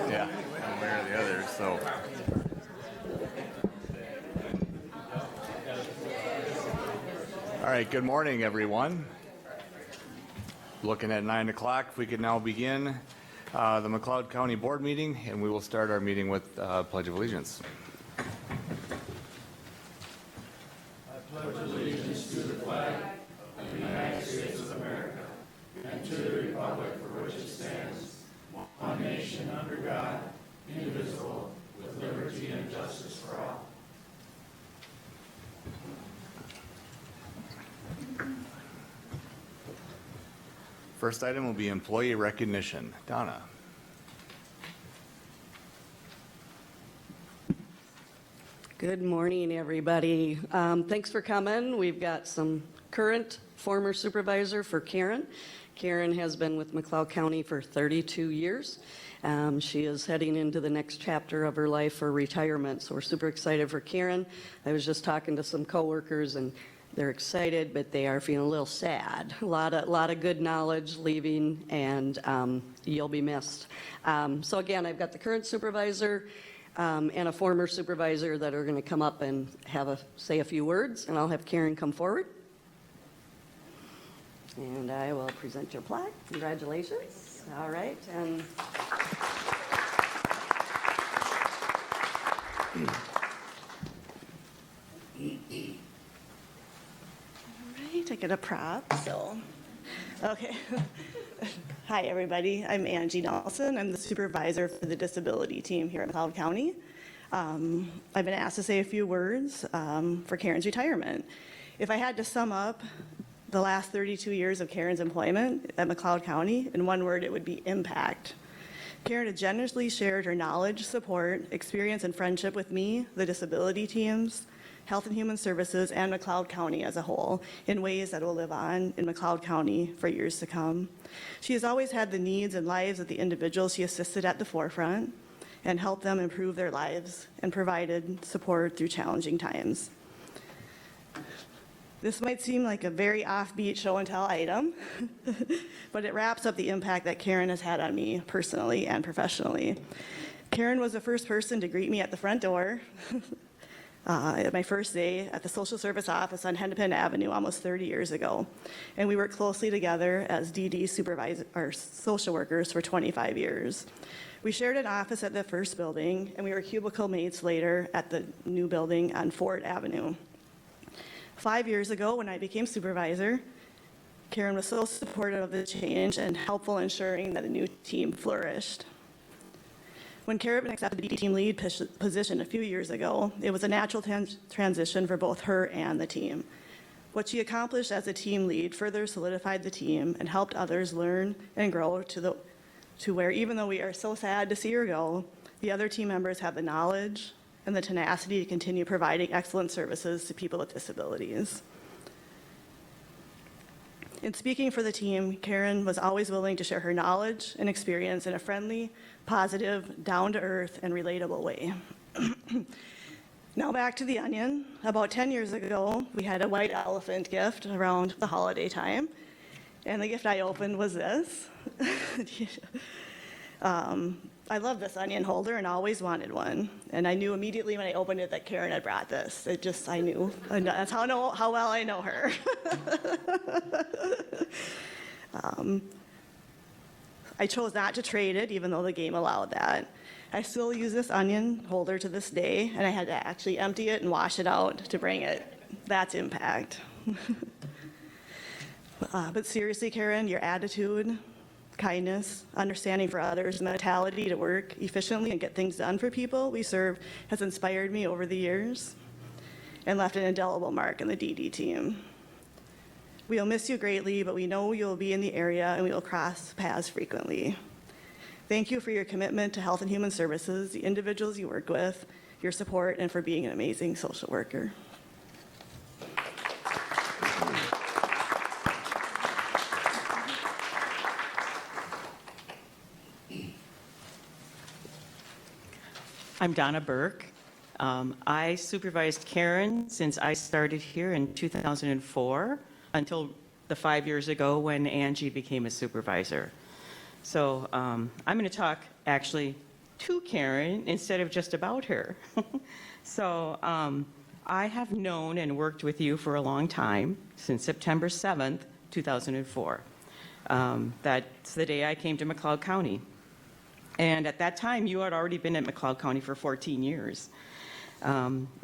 Yeah, one way or the other, so. All right, good morning, everyone. Looking at 9 o'clock, if we could now begin the McLeod County Board meeting, and we will start our meeting with Pledge of Allegiance. I pledge allegiance to the flag of the United States of America and to the republic for which it stands, one nation under God, indivisible, with liberty and justice for all. First item will be employee recognition. Donna. Good morning, everybody. Thanks for coming. We've got some current former supervisor for Karen. Karen has been with McLeod County for 32 years. She is heading into the next chapter of her life for retirement, so we're super excited for Karen. I was just talking to some coworkers, and they're excited, but they are feeling a little sad. A lot of good knowledge leaving, and you'll be missed. So again, I've got the current supervisor and a former supervisor that are going to come up and say a few words, and I'll have Karen come forward. And I will present your plaque. Congratulations. All right. And I get a prop, so, okay. Hi, everybody. I'm Angie Nelson. I'm the supervisor for the disability team here at McLeod County. I've been asked to say a few words for Karen's retirement. If I had to sum up the last 32 years of Karen's employment at McLeod County, in one word, it would be impact. Karen had generously shared her knowledge, support, experience, and friendship with me, the disability teams, Health and Human Services, and McLeod County as a whole in ways that will live on in McLeod County for years to come. She has always had the needs and lives of the individuals she assisted at the forefront and helped them improve their lives and provided support through challenging times. This might seem like a very offbeat show and tell item, but it wraps up the impact that Karen has had on me personally and professionally. Karen was the first person to greet me at the front door at my first day at the social service office on Hennepin Avenue almost 30 years ago. And we worked closely together as DD supervisor or social workers for 25 years. We shared an office at the first building, and we were cubicle mates later at the new building on Ford Avenue. 5 years ago, when I became supervisor, Karen was so supportive of the change and helpful in ensuring that the new team flourished. When Karen accepted the team lead position a few years ago, it was a natural transition for both her and the team. What she accomplished as a team lead further solidified the team and helped others learn and grow to where, even though we are so sad to see her go, the other team members have the knowledge and the tenacity to continue providing excellent services to people with disabilities. In speaking for the team, Karen was always willing to share her knowledge and experience in a friendly, positive, down-to-earth, and relatable way. Now back to the onion. About 10 years ago, we had a white elephant gift around the holiday time, and the gift I opened was this. I love this onion holder and always wanted one. And I knew immediately when I opened it that Karen had brought this. I knew. And that's how well I know her. I chose not to trade it, even though the game allowed that. I still use this onion holder to this day, and I had to actually empty it and wash it out to bring it. That's impact. But seriously, Karen, your attitude, kindness, understanding for others, mentality to work efficiently and get things done for people we serve has inspired me over the years and left an indelible mark in the DD team. We'll miss you greatly, but we know you'll be in the area and we will cross paths frequently. Thank you for your commitment to health and human services, the individuals you work with, your support, and for being an amazing social worker. I'm Donna Burke. I supervised Karen since I started here in 2004 until the 5 years ago when Angie became a supervisor. So I'm going to talk actually to Karen instead of just about her. So I have known and worked with you for a long time, since September 7th, 2004. That's the day I came to McLeod County. And at that time, you had already been at McLeod County for 14 years.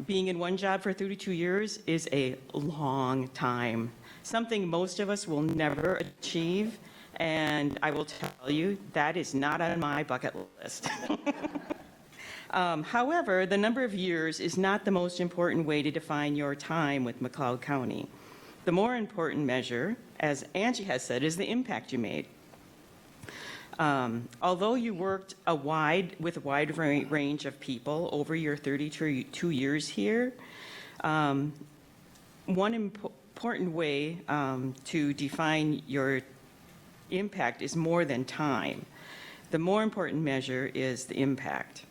Being in one job for 32 years is a long time, something most of us will never achieve, and I will tell you, that is not on my bucket list. However, the number of years is not the most important way to define your time with McLeod County. The more important measure, as Angie has said, is the impact you made. Although you worked with a wide range of people over your 32 years here, one important way to define your impact is more than time. The more important measure is the impact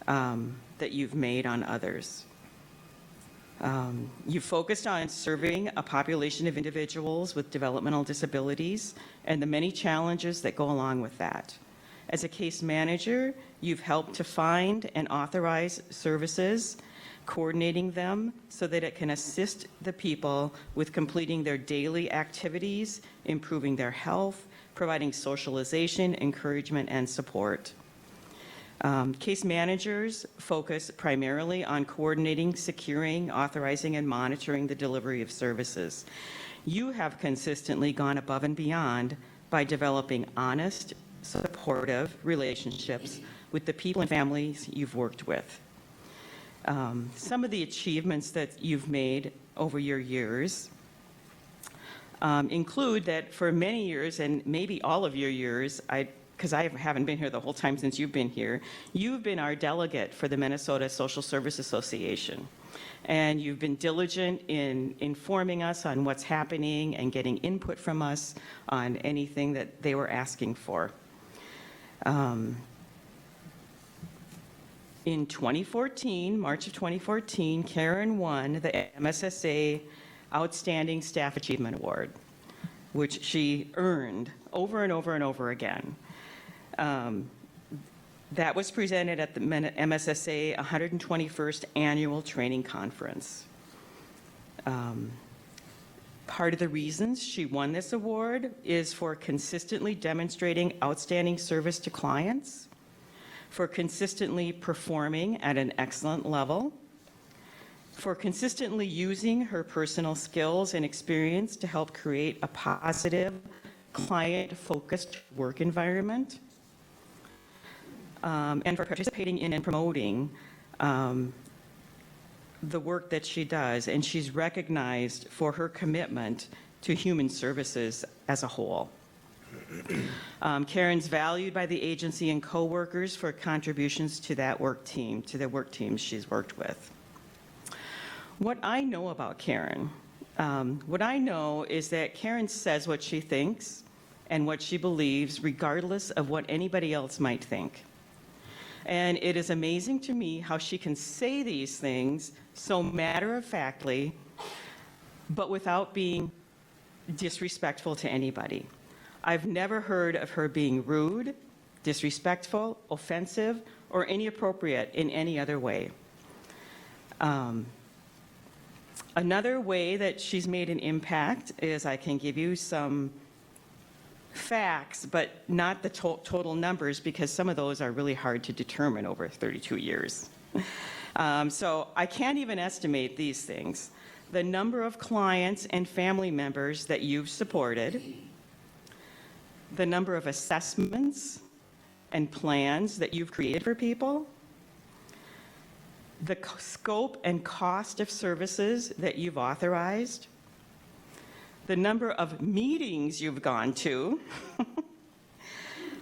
that you've made on others. You focused on serving a population of individuals with developmental disabilities and the many challenges that go along with that. As a case manager, you've helped to find and authorize services, coordinating them so that it can assist the people with completing their daily activities, improving their health, providing socialization, encouragement, and support. Case managers focus primarily on coordinating, securing, authorizing, and monitoring the delivery of services. You have consistently gone above and beyond by developing honest, supportive relationships with the people and families you've worked with. Some of the achievements that you've made over your years include that for many years, and maybe all of your years, because I haven't been here the whole time since you've been here, you've been our delegate for the Minnesota Social Service Association. And you've been diligent in informing us on what's happening and getting input from us on anything that they were asking for. In 2014, March of 2014, Karen won the MSSA Outstanding Staff Achievement Award, which she earned over and over and over again. That was presented at the MSSA 121st Annual Training Conference. Part of the reasons she won this award is for consistently demonstrating outstanding service to clients, for consistently performing at an excellent level, for consistently using her personal skills and experience to help create a positive, client-focused work environment, and for participating in and promoting the work that she does, and she's recognized for her commitment to human services as a whole. Karen's valued by the agency and coworkers for contributions to that work team, to the work teams she's worked with. What I know about Karen, what I know is that Karen says what she thinks and what she believes, regardless of what anybody else might think. And it is amazing to me how she can say these things so matter-of-factly, but without being disrespectful to anybody. I've never heard of her being rude, disrespectful, offensive, or inappropriate in any other way. Another way that she's made an impact is, I can give you some facts, but not the total numbers, because some of those are really hard to determine over 32 years. So I can't even estimate these things. The number of clients and family members that you've supported, the number of assessments and plans that you've created for people, the scope and cost of services that you've authorized, the number of meetings you've gone to,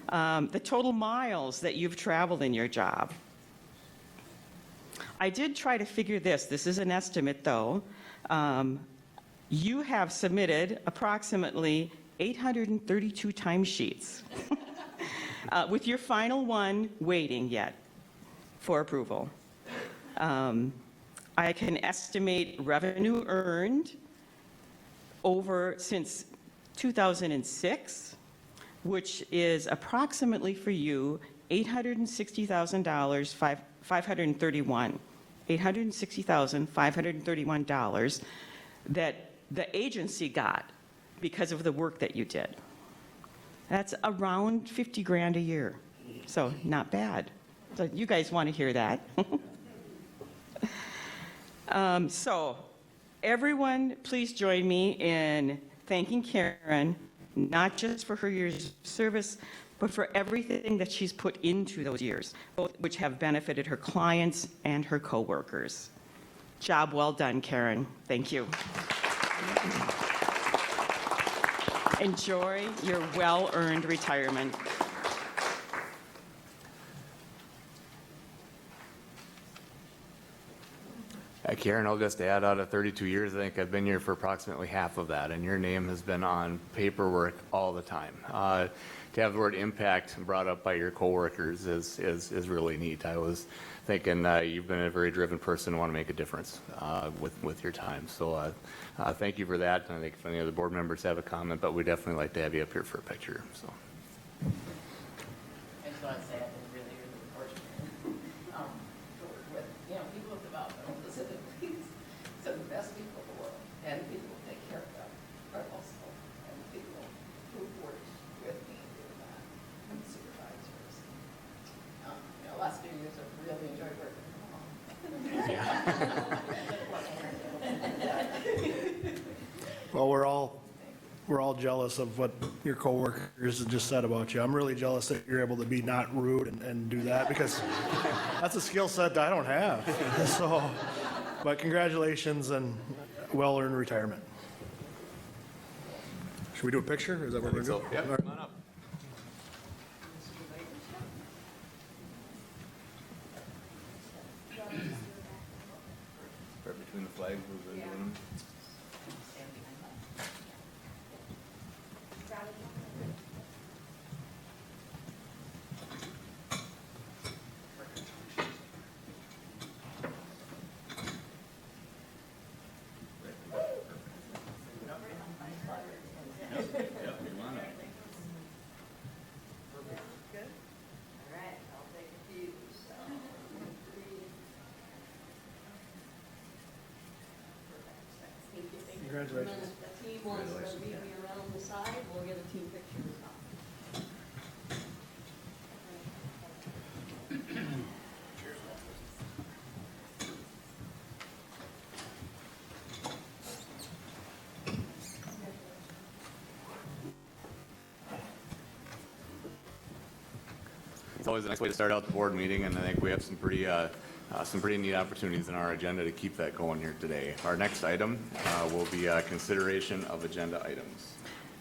the total miles that you've traveled in your job. I did try to figure this. This is an estimate, though. You have submitted approximately 832 timesheets, with your final one waiting yet for approval. I can estimate revenue earned over since 2006, which is approximately for you $860,531. $860,531 that the agency got because of the work that you did. That's around 50 grand a year, so not bad. So you guys want to hear that. So everyone, please join me in thanking Karen, not just for her years of service, but for everything that she's put into those years, both which have benefited her clients and her coworkers. Job well done, Karen. Thank you. Enjoy your well-earned retirement. Karen, I'll just add, out of 32 years, I think I've been here for approximately half of that, and your name has been on paperwork all the time. To have the word impact brought up by your coworkers is really neat. I was thinking you've been a very driven person and want to make a difference with your time. So thank you for that. And I think if any other board members have a comment, but we'd definitely like to have you up here for a picture. So. I just want to say I've been really, really fortunate to work with, people with developmental disabilities, some of the best people in the world, and people who take care of them are also, and people who work with me doing that, and supervisors. Last few years I've really enjoyed working from home. Well, we're all jealous of what your coworkers just said about you. I'm really jealous that you're able to be not rude and do that, because that's a skill set that I don't have. So, but congratulations and well-earned retirement. Should we do a picture? Is that what we're doing? So, yep, come on up. Right between the flags, we've been doing them. Congratulations. The team wants to meet me around the side, we'll get a team picture. It's always a nice way to start out the board meeting, and I think we have some pretty neat opportunities in our agenda to keep that going here today. Our next item will be consideration of agenda items.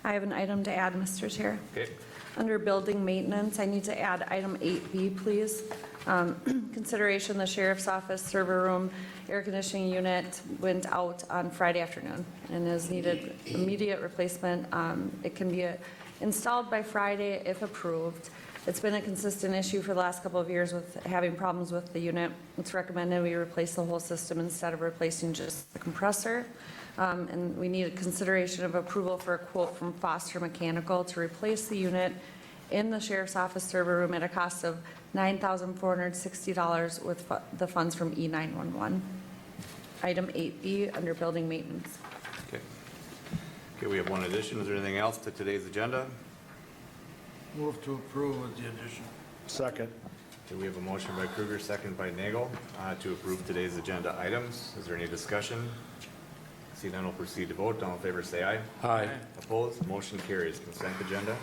I have an item to add, Mr. Chair. Okay. Under building maintenance, I need to add item 8B, please. Consideration, the sheriff's office server room air conditioning unit went out on Friday afternoon and is needed immediate replacement. It can be installed by Friday if approved. It's been a consistent issue for the last couple of years with having problems with the unit. It's recommended we replace the whole system instead of replacing just the compressor. And we need a consideration of approval for a quote from Foster Mechanical to replace the unit in the sheriff's office server room at a cost of $9,460 with the funds from E911. Item 8B under building maintenance. Okay. Okay, we have one addition. Is there anything else to today's agenda? Move to approve with the addition. Second. Okay, we have a motion by Kruger, second by Nagel, to approve today's agenda items. Is there any discussion? See none, we'll proceed to vote. All in favor, say aye. Aye. Opposed? Motion carries. Consent agenda.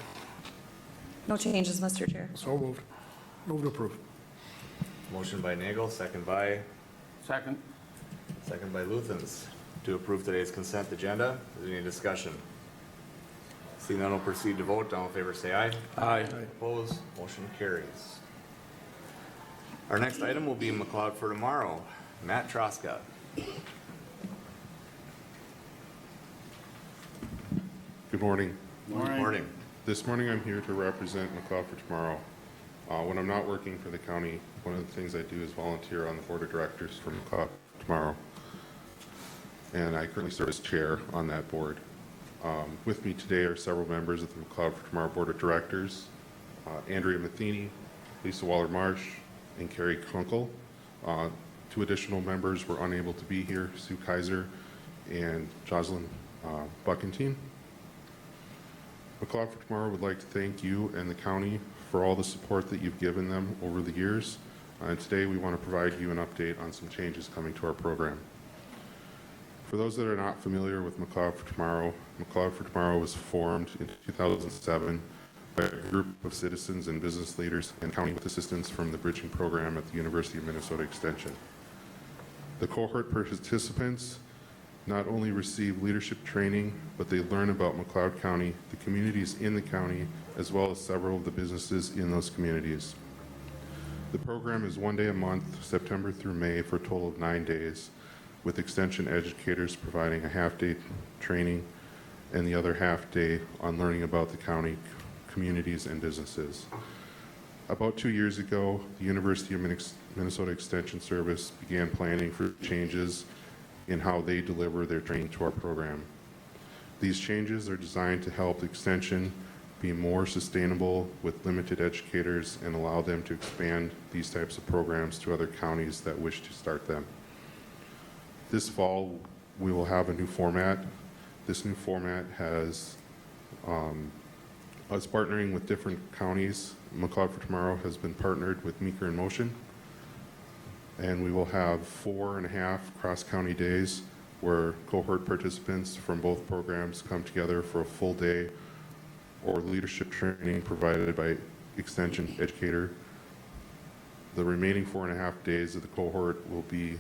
No changes, Mr. Chair. So moved. Move to approve. Motion by Nagel, second by Second. Luthens, to approve today's consent agenda. Is there any discussion? Seeing none, we'll proceed to vote. All in favor, say aye. Aye. Opposed, motion carries. Our next item will be McLeod for tomorrow. Matt Troscott. Good morning. Morning. This morning I'm here to represent McLeod for tomorrow. When I'm not working for the county, one of the things I do is volunteer on the board of directors for McLeod tomorrow. And I currently serve as chair on that board. With me today are several members of the McLeod for Tomorrow Board of Directors, Andrea Matheny, Lisa Waller-Marsh, and Carrie Kunkel. Two additional members were unable to be here, Sue Kaiser and Jocelyn Buckentine. McLeod for Tomorrow would like to thank you and the county for all the support that you've given them over the years. And today we want to provide you an update on some changes coming to our program. For those that are not familiar with McLeod for Tomorrow was formed in 2007 by a group of citizens and business leaders and county with assistance from the bridging program at the University of Minnesota Extension. The cohort participants not only receive leadership training, but they learn about McLeod County, the communities in the county, as well as several of the businesses in those communities. The program is one day a month, September through May, for a total of 9 days, with extension educators providing a half-day training and the other half-day on learning about the county, communities, and businesses. About 2 years ago, the University of Minnesota Extension Service began planning for changes in how they deliver their training to our program. These changes are designed to help Extension be more sustainable with limited educators and allow them to expand these types of programs to other counties that wish to start them. This fall, we will have a new format. This new format has us partnering with different counties. McLeod for Tomorrow has been partnered with Meeker in Motion, and we will have 4.5 cross-county days where cohort participants from both programs come together for a full day or leadership training provided by extension educator. The remaining 4.5 days of the cohort will be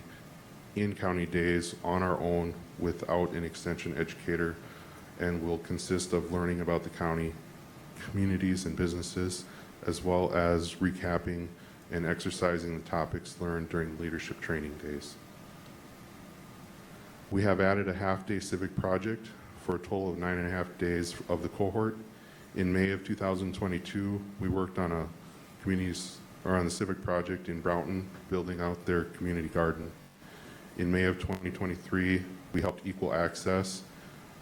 in-county days on our own without an extension educator, and will consist of learning about the county, communities, and businesses, as well as recapping and exercising the topics learned during leadership training days. We have added a half-day civic project for a total of 9.5 days of the cohort. In May of 2022, we worked on the civic project in Broughton, building out their community garden. In May of 2023, we helped Equal Access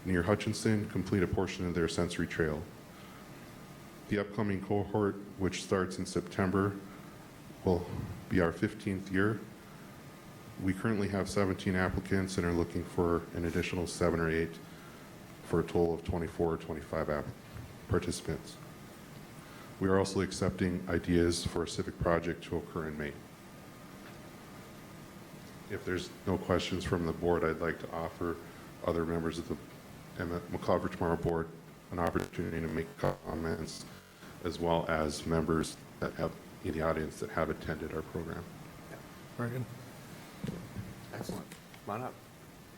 near Hutchinson complete a portion of their sensory trail. The upcoming cohort, which starts in September, will be our 15th year. We currently have 17 applicants and are looking for an additional 7 or 8 for a total of 24 or 25 participants. We are also accepting ideas for a civic project to occur in May. If there's no questions from the board, I'd like to offer other members of the McLeod for Tomorrow board an opportunity to make comments, as well as members that have in the audience that have attended our program. Very good. Excellent. Come on up.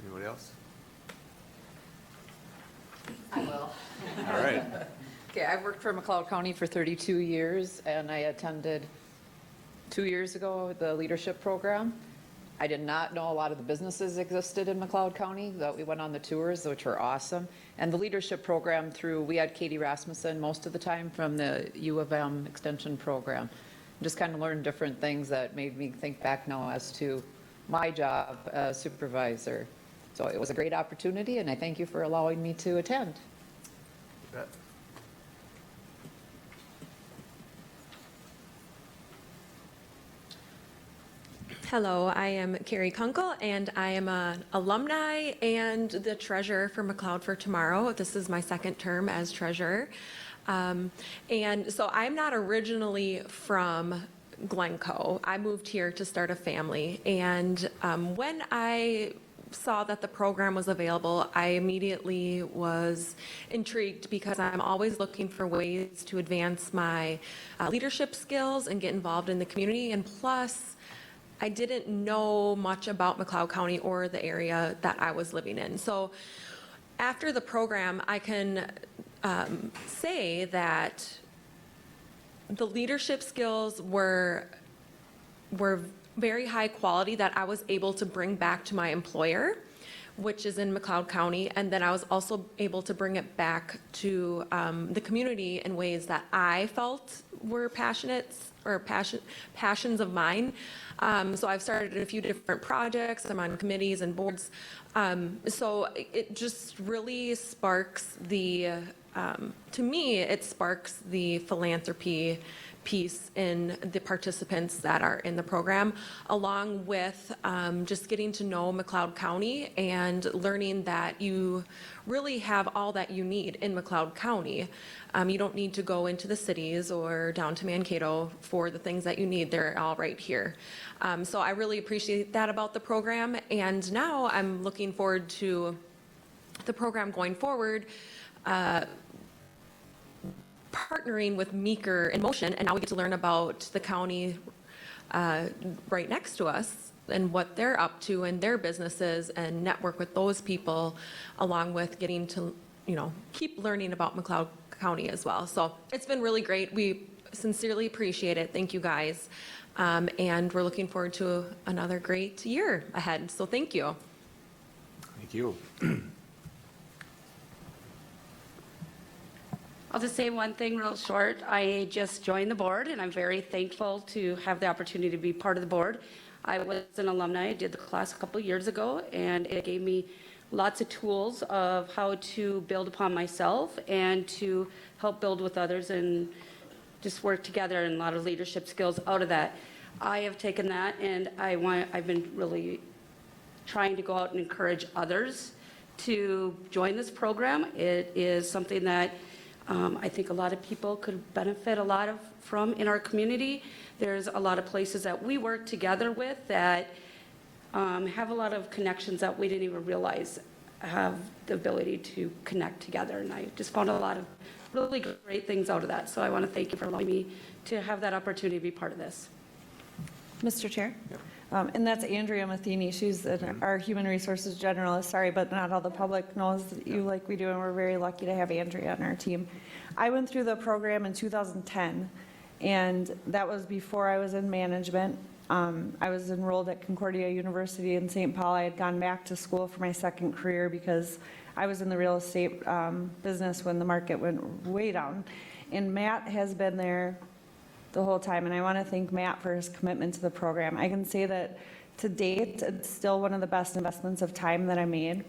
Anybody else? I will. All right. Okay, I've worked for McLeod County for 32 years, and I attended 2 years ago the leadership program. I did not know a lot of the businesses existed in McLeod County, that we went on the tours, which were awesome. And the leadership program we had Katie Rasmussen most of the time from the U of M extension program. Just kind of learned different things that made me think back now as to my job as supervisor. So it was a great opportunity, and I thank you for allowing me to attend. You bet. Hello, I am Carrie Kunkel, and I am an alumni and the treasurer for McLeod for Tomorrow. This is my second term as treasurer. And so I'm not originally from Glencoe. I moved here to start a family. And when I saw that the program was available, I immediately was intrigued because I'm always looking for ways to advance my leadership skills and get involved in the community. And plus, I didn't know much about McLeod County or the area that I was living in. So after the program, I can say that the leadership skills were very high quality that I was able to bring back to my employer, which is in McLeod County, and then I was also able to bring it back to the community in ways that I felt were passions of mine. So I've started a few different projects. I'm on committees and boards. So it just really sparks to me, it sparks the philanthropy piece in the participants that are in the program, along with just getting to know McLeod County and learning that you really have all that you need in McLeod County. You don't need to go into the cities or down to Mankato for the things that you need. They're all right here. So I really appreciate that about the program. And now I'm looking forward to the program going forward, partnering with Meeker in Motion, and now we get to learn about the county right next to us and what they're up to and their businesses and network with those people, along with getting to, keep learning about McLeod County as well. So it's been really great. We sincerely appreciate it. Thank you guys. And we're looking forward to another great year ahead. So thank you. Thank you. I'll just say one thing real short. I just joined the board, and I'm very thankful to have the opportunity to be part of the board. I was an alumni. I did the class a couple of years ago, and it gave me lots of tools of how to build upon myself and to help build with others and just work together, and a lot of leadership skills out of that. I have taken that, and I've been really trying to go out and encourage others to join this program. It is something that I think a lot of people could benefit a lot from in our community. There's a lot of places that we work together with that have a lot of connections that we didn't even realize have the ability to connect together. And I just found a lot of really great things out of that. So I want to thank you for allowing me to have that opportunity to be part of this. Mr. Chair? And that's Andrea Matheny. She's our Human Resources Generalist. Sorry, but not all the public knows you like we do, and we're very lucky to have Andrea on our team. I went through the program in 2010, and that was before I was in management. I was enrolled at Concordia University in St. Paul. I had gone back to school for my second career because I was in the real estate business when the market went way down. And Matt has been there the whole time, and I want to thank Matt for his commitment to the program. I can say that to date, it's still one of the best investments of time that I made.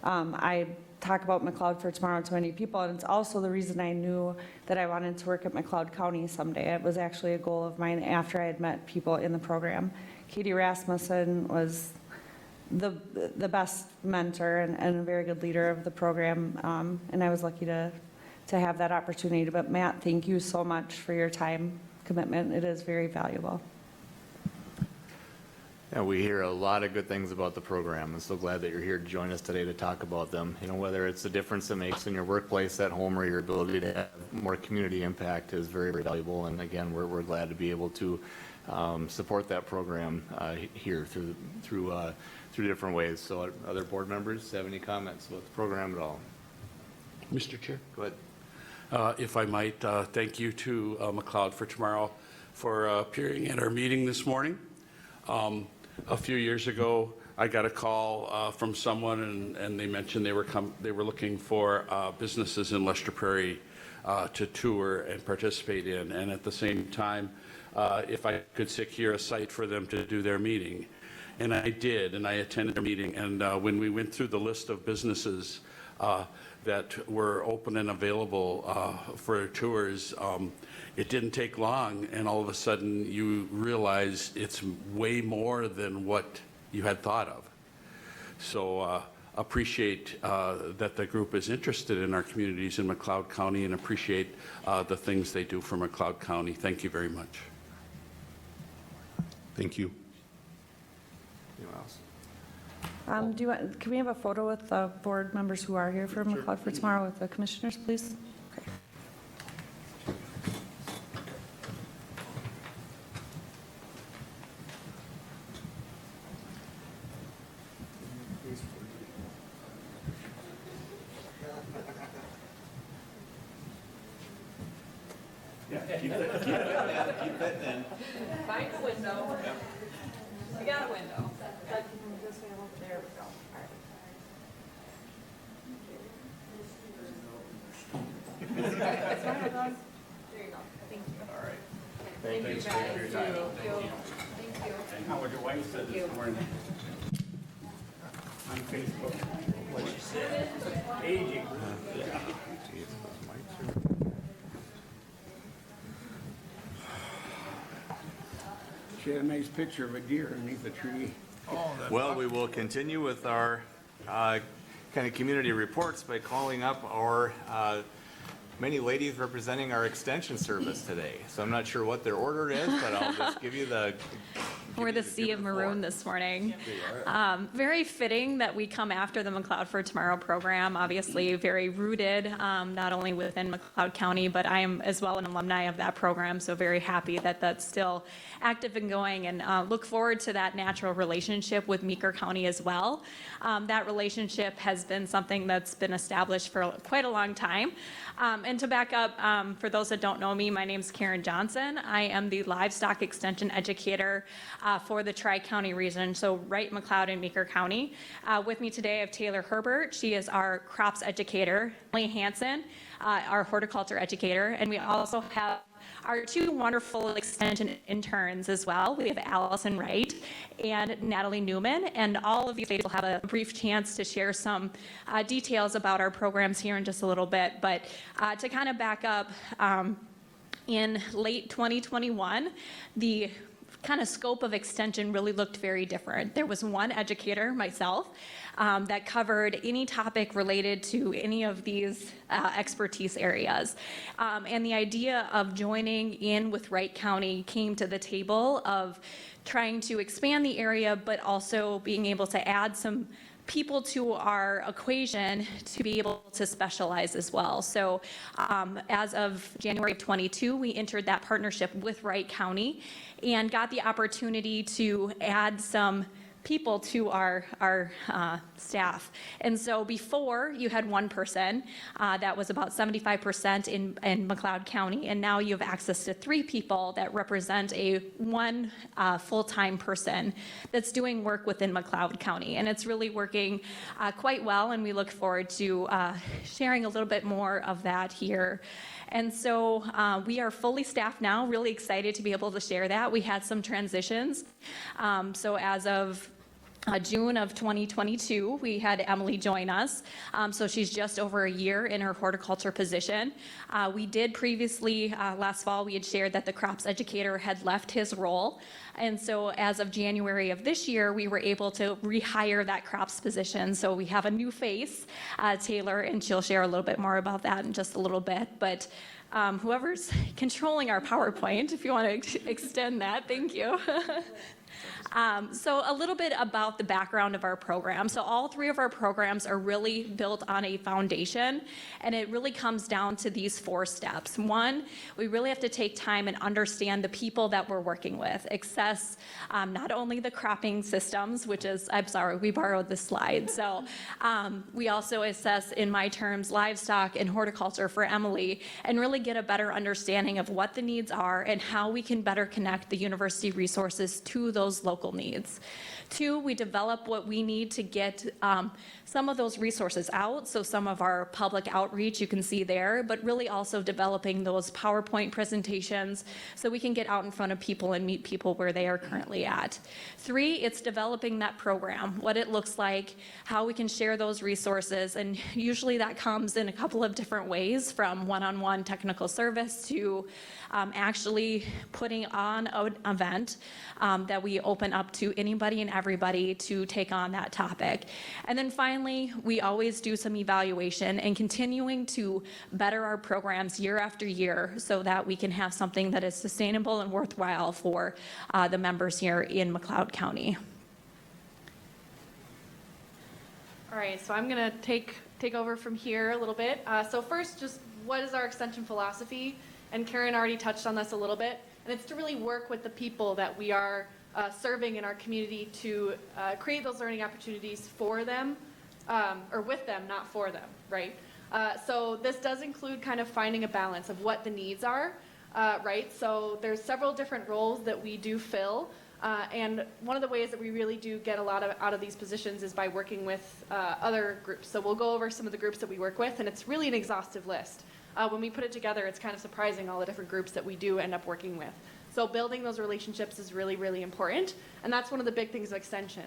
I talk about McLeod for Tomorrow to many people, and it's also the reason I knew that I wanted to work at McLeod County someday. It was actually a goal of mine after I had met people in the program. Katie Rasmussen was the best mentor and a very good leader of the program, and I was lucky to have that opportunity. But Matt, thank you so much for your time commitment. It is very valuable. Yeah, we hear a lot of good things about the program. I'm so glad that you're here to join us today to talk about them. Whether it's the difference it makes in your workplace at home or your ability to have more community impact is very, very valuable. And again, we're glad to be able to support that program here through different ways. So other board members have any comments about the program at all? Mr. Chair? Go ahead. If I might, thank you to McLeod for Tomorrow for appearing at our meeting this morning. A few years ago, I got a call from someone, and they mentioned they were looking for businesses in Lester Prairie to tour and participate in, and at the same time, if I could secure a site for them to do their meeting. And I did, and I attended their meeting, and when we went through the list of businesses that were open and available for tours, it didn't take long, and all of a sudden you realize it's way more than what you had thought of. So appreciate that the group is interested in our communities in McLeod County, and appreciate the things they do for McLeod County. Thank you very much. Thank you. Anyone else? Can we have a photo with the board members who are here for McLeod for Tomorrow with the commissioners, please? Okay. Find a window. We got a window. There we go. All right. There you go. Thank you. All right. Thank you, guys. Thank you. And how your wife said this morning on Facebook. What she said. Aging. She had a nice picture of a deer underneath a tree. Well, we will continue with our kind of community reports by calling up our many ladies representing our extension service today. So I'm not sure what their order is, but I'll just give you the... We're the sea of maroon this morning. Very fitting that we come after the McLeod for Tomorrow program, obviously very rooted, not only within McLeod County, but I am as well an alumni of that program, so very happy that that's still active and going, and look forward to that natural relationship with Meeker County as well. That relationship has been something that's been established for quite a long time. And to back up, for those that don't know me, my name's Karen Johnson. I am the livestock extension educator for the Tri-County region, so Wright, McLeod, and Meeker County. With me today I have Taylor Herbert. She is our crops educator. Emily Hansen, our horticulture educator. And we also have our two wonderful extension interns as well. We have Allison Wright and Natalie Newman, and all of these ladies will have a brief chance to share some details about our programs here in just a little bit. But to kind of back up, in late 2021, the kind of scope of extension really looked very different. There was one educator, myself, that covered any topic related to any of these expertise areas. And the idea of joining in with Wright County came to the table of trying to expand the area, but also being able to add some people to our equation to be able to specialize as well. So as of January of 22, we entered that partnership with Wright County and got the opportunity to add some people to our staff. And so before, you had one person that was about 75% in McLeod County, and now you have access to 3 people that represent one full-time person that's doing work within McLeod County. And it's really working quite well, and we look forward to sharing a little bit more of that here. And so we are fully staffed now, really excited to be able to share that. We had some transitions. So as of June of 2022, we had Emily join us. So she's just over a year in her horticulture position. We did previously, last fall, we had shared that the crops educator had left his role. And so as of January of this year, we were able to rehire that crops position. So we have a new face, Taylor, and she'll share a little bit more about that in just a little bit. But whoever's controlling our PowerPoint, if you want to extend that, thank you. So a little bit about the background of our program. So all 3 of our programs are really built on a foundation, and it really comes down to these 4 steps. 1, we really have to take time and understand the people that we're working with, access not only the cropping systems, which is, I'm sorry, we borrowed this slide. So we also assess, in my terms, livestock and horticulture for Emily, and really get a better understanding of what the needs are and how we can better connect the university resources to those local needs. 2, we develop what we need to get some of those resources out, so some of our public outreach you can see there, but really also developing those PowerPoint presentations so we can get out in front of people and meet people where they are currently at. 3, it's developing that program, what it looks like, how we can share those resources, and usually that comes in a couple of different ways, from one-on-one technical service to actually putting on an event that we open up to anybody and everybody to take on that topic. And then finally, we always do some evaluation and continuing to better our programs year after year so that we can have something that is sustainable and worthwhile for the members here in McLeod County. All right, so I'm going to take over from here a little bit. So first, just what is our extension philosophy? And Karen already touched on this a little bit. And it's to really work with the people that we are serving in our community to create those learning opportunities for them, or with them, not for them, right? So this does include kind of finding a balance of what the needs are, right? So there's several different roles that we do fill. And one of the ways that we really do get a lot out of these positions is by working with other groups. So we'll go over some of the groups that we work with, and it's really an exhaustive list. When we put it together, it's kind of surprising all the different groups that we do end up working with. So building those relationships is really, really important, and that's one of the big things of Extension.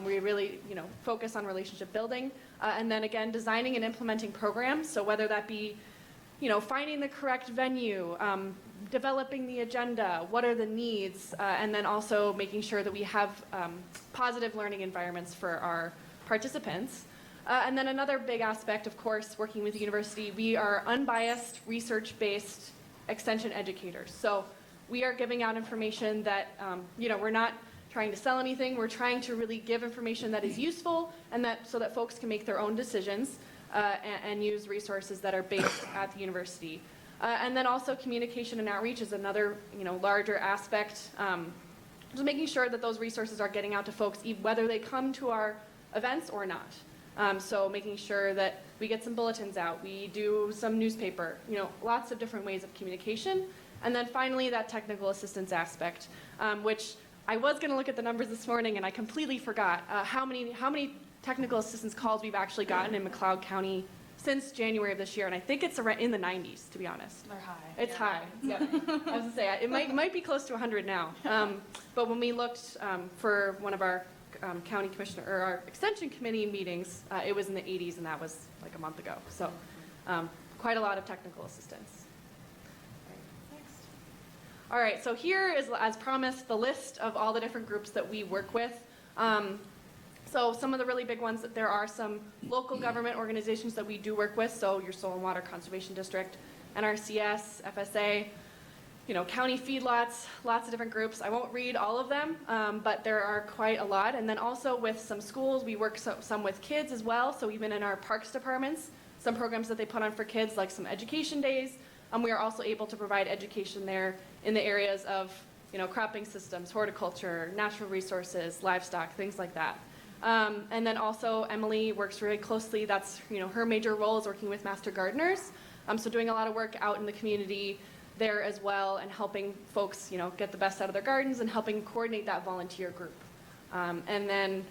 We really, focus on relationship building, and then again, designing and implementing programs. So whether that be, finding the correct venue, developing the agenda, what are the needs, and then also making sure that we have positive learning environments for our participants. And then another big aspect, of course, working with the university, we are unbiased, research-based extension educators. So we are giving out information that, we're not trying to sell anything. We're trying to really give information that is useful and so that folks can make their own decisions and use resources that are based at the university. And then also communication and outreach is another, larger aspect. Just making sure that those resources are getting out to folks, whether they come to our events or not. So making sure that we get some bulletins out, we do some newspaper, lots of different ways of communication. And then finally, that technical assistance aspect, which I was going to look at the numbers this morning and I completely forgot how many technical assistance calls we've actually gotten in McLeod County since January of this year, and I think it's around in the 90s, to be honest. They're high. It's high. Yeah. I was going to say it might be close to 100 now. But when we looked for one of our county commissioner or our extension committee meetings, it was in the 80s, and that was like a month ago. So quite a lot of technical assistance. Next. All right, so here is, as promised, the list of all the different groups that we work with. So some of the really big ones, there are some local government organizations that we do work with, so your Soil and Water Conservation District, NRCS, FSA, county feedlots, lots of different groups. I won't read all of them, but there are quite a lot. And then also with some schools, we work some with kids as well. So even in our parks departments, some programs that they put on for kids, like some education days, we are also able to provide education there in the areas of, cropping systems, horticulture, natural resources, livestock, things like that. And then also Emily works really closely. That's, her major role is working with master gardeners. So doing a lot of work out in the community there as well and helping folks, get the best out of their gardens and helping coordinate that volunteer group. And then,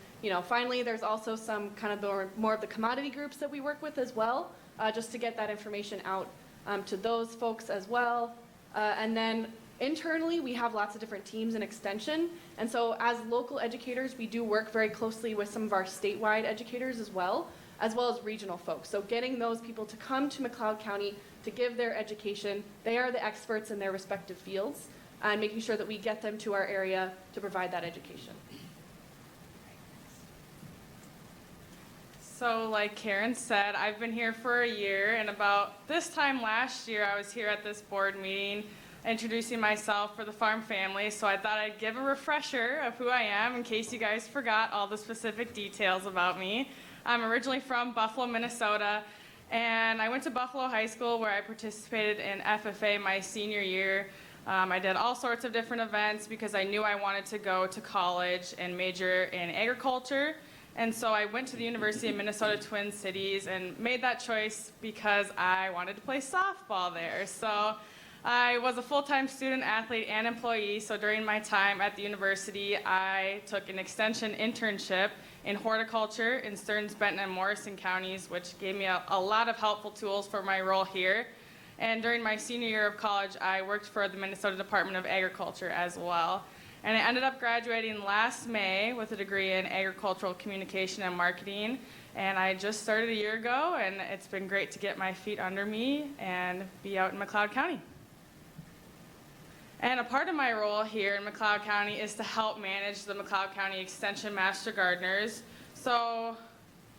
finally, there's also some kind of more of the commodity groups that we work with as well, just to get that information out to those folks as well. And then internally, we have lots of different teams in extension. And so as local educators, we do work very closely with some of our statewide educators as well as regional folks. So getting those people to come to McLeod County to give their education. They are the experts in their respective fields, and making sure that we get them to our area to provide that education. So like Karen said, I've been here for a year, and about this time last year, I was here at this board meeting introducing myself for the farm family, so I thought I'd give a refresher of who I am in case you guys forgot all the specific details about me. I'm originally from Buffalo, Minnesota, and I went to Buffalo High School where I participated in FFA my senior year. I did all sorts of different events because I knew I wanted to go to college and major in agriculture. And so I went to the University of Minnesota Twin Cities and made that choice because I wanted to play softball there. So I was a full-time student, athlete, and employee. So during my time at the university, I took an extension internship in horticulture in Stearns, Benton, and Morrison counties, which gave me a lot of helpful tools for my role here. And during my senior year of college, I worked for the Minnesota Department of Agriculture as well. And I ended up graduating last May with a degree in agricultural communication and marketing. And I just started a year ago, and it's been great to get my feet under me and be out in McLeod County. And a part of my role here in McLeod County is to help manage the McLeod County Extension Master Gardeners. So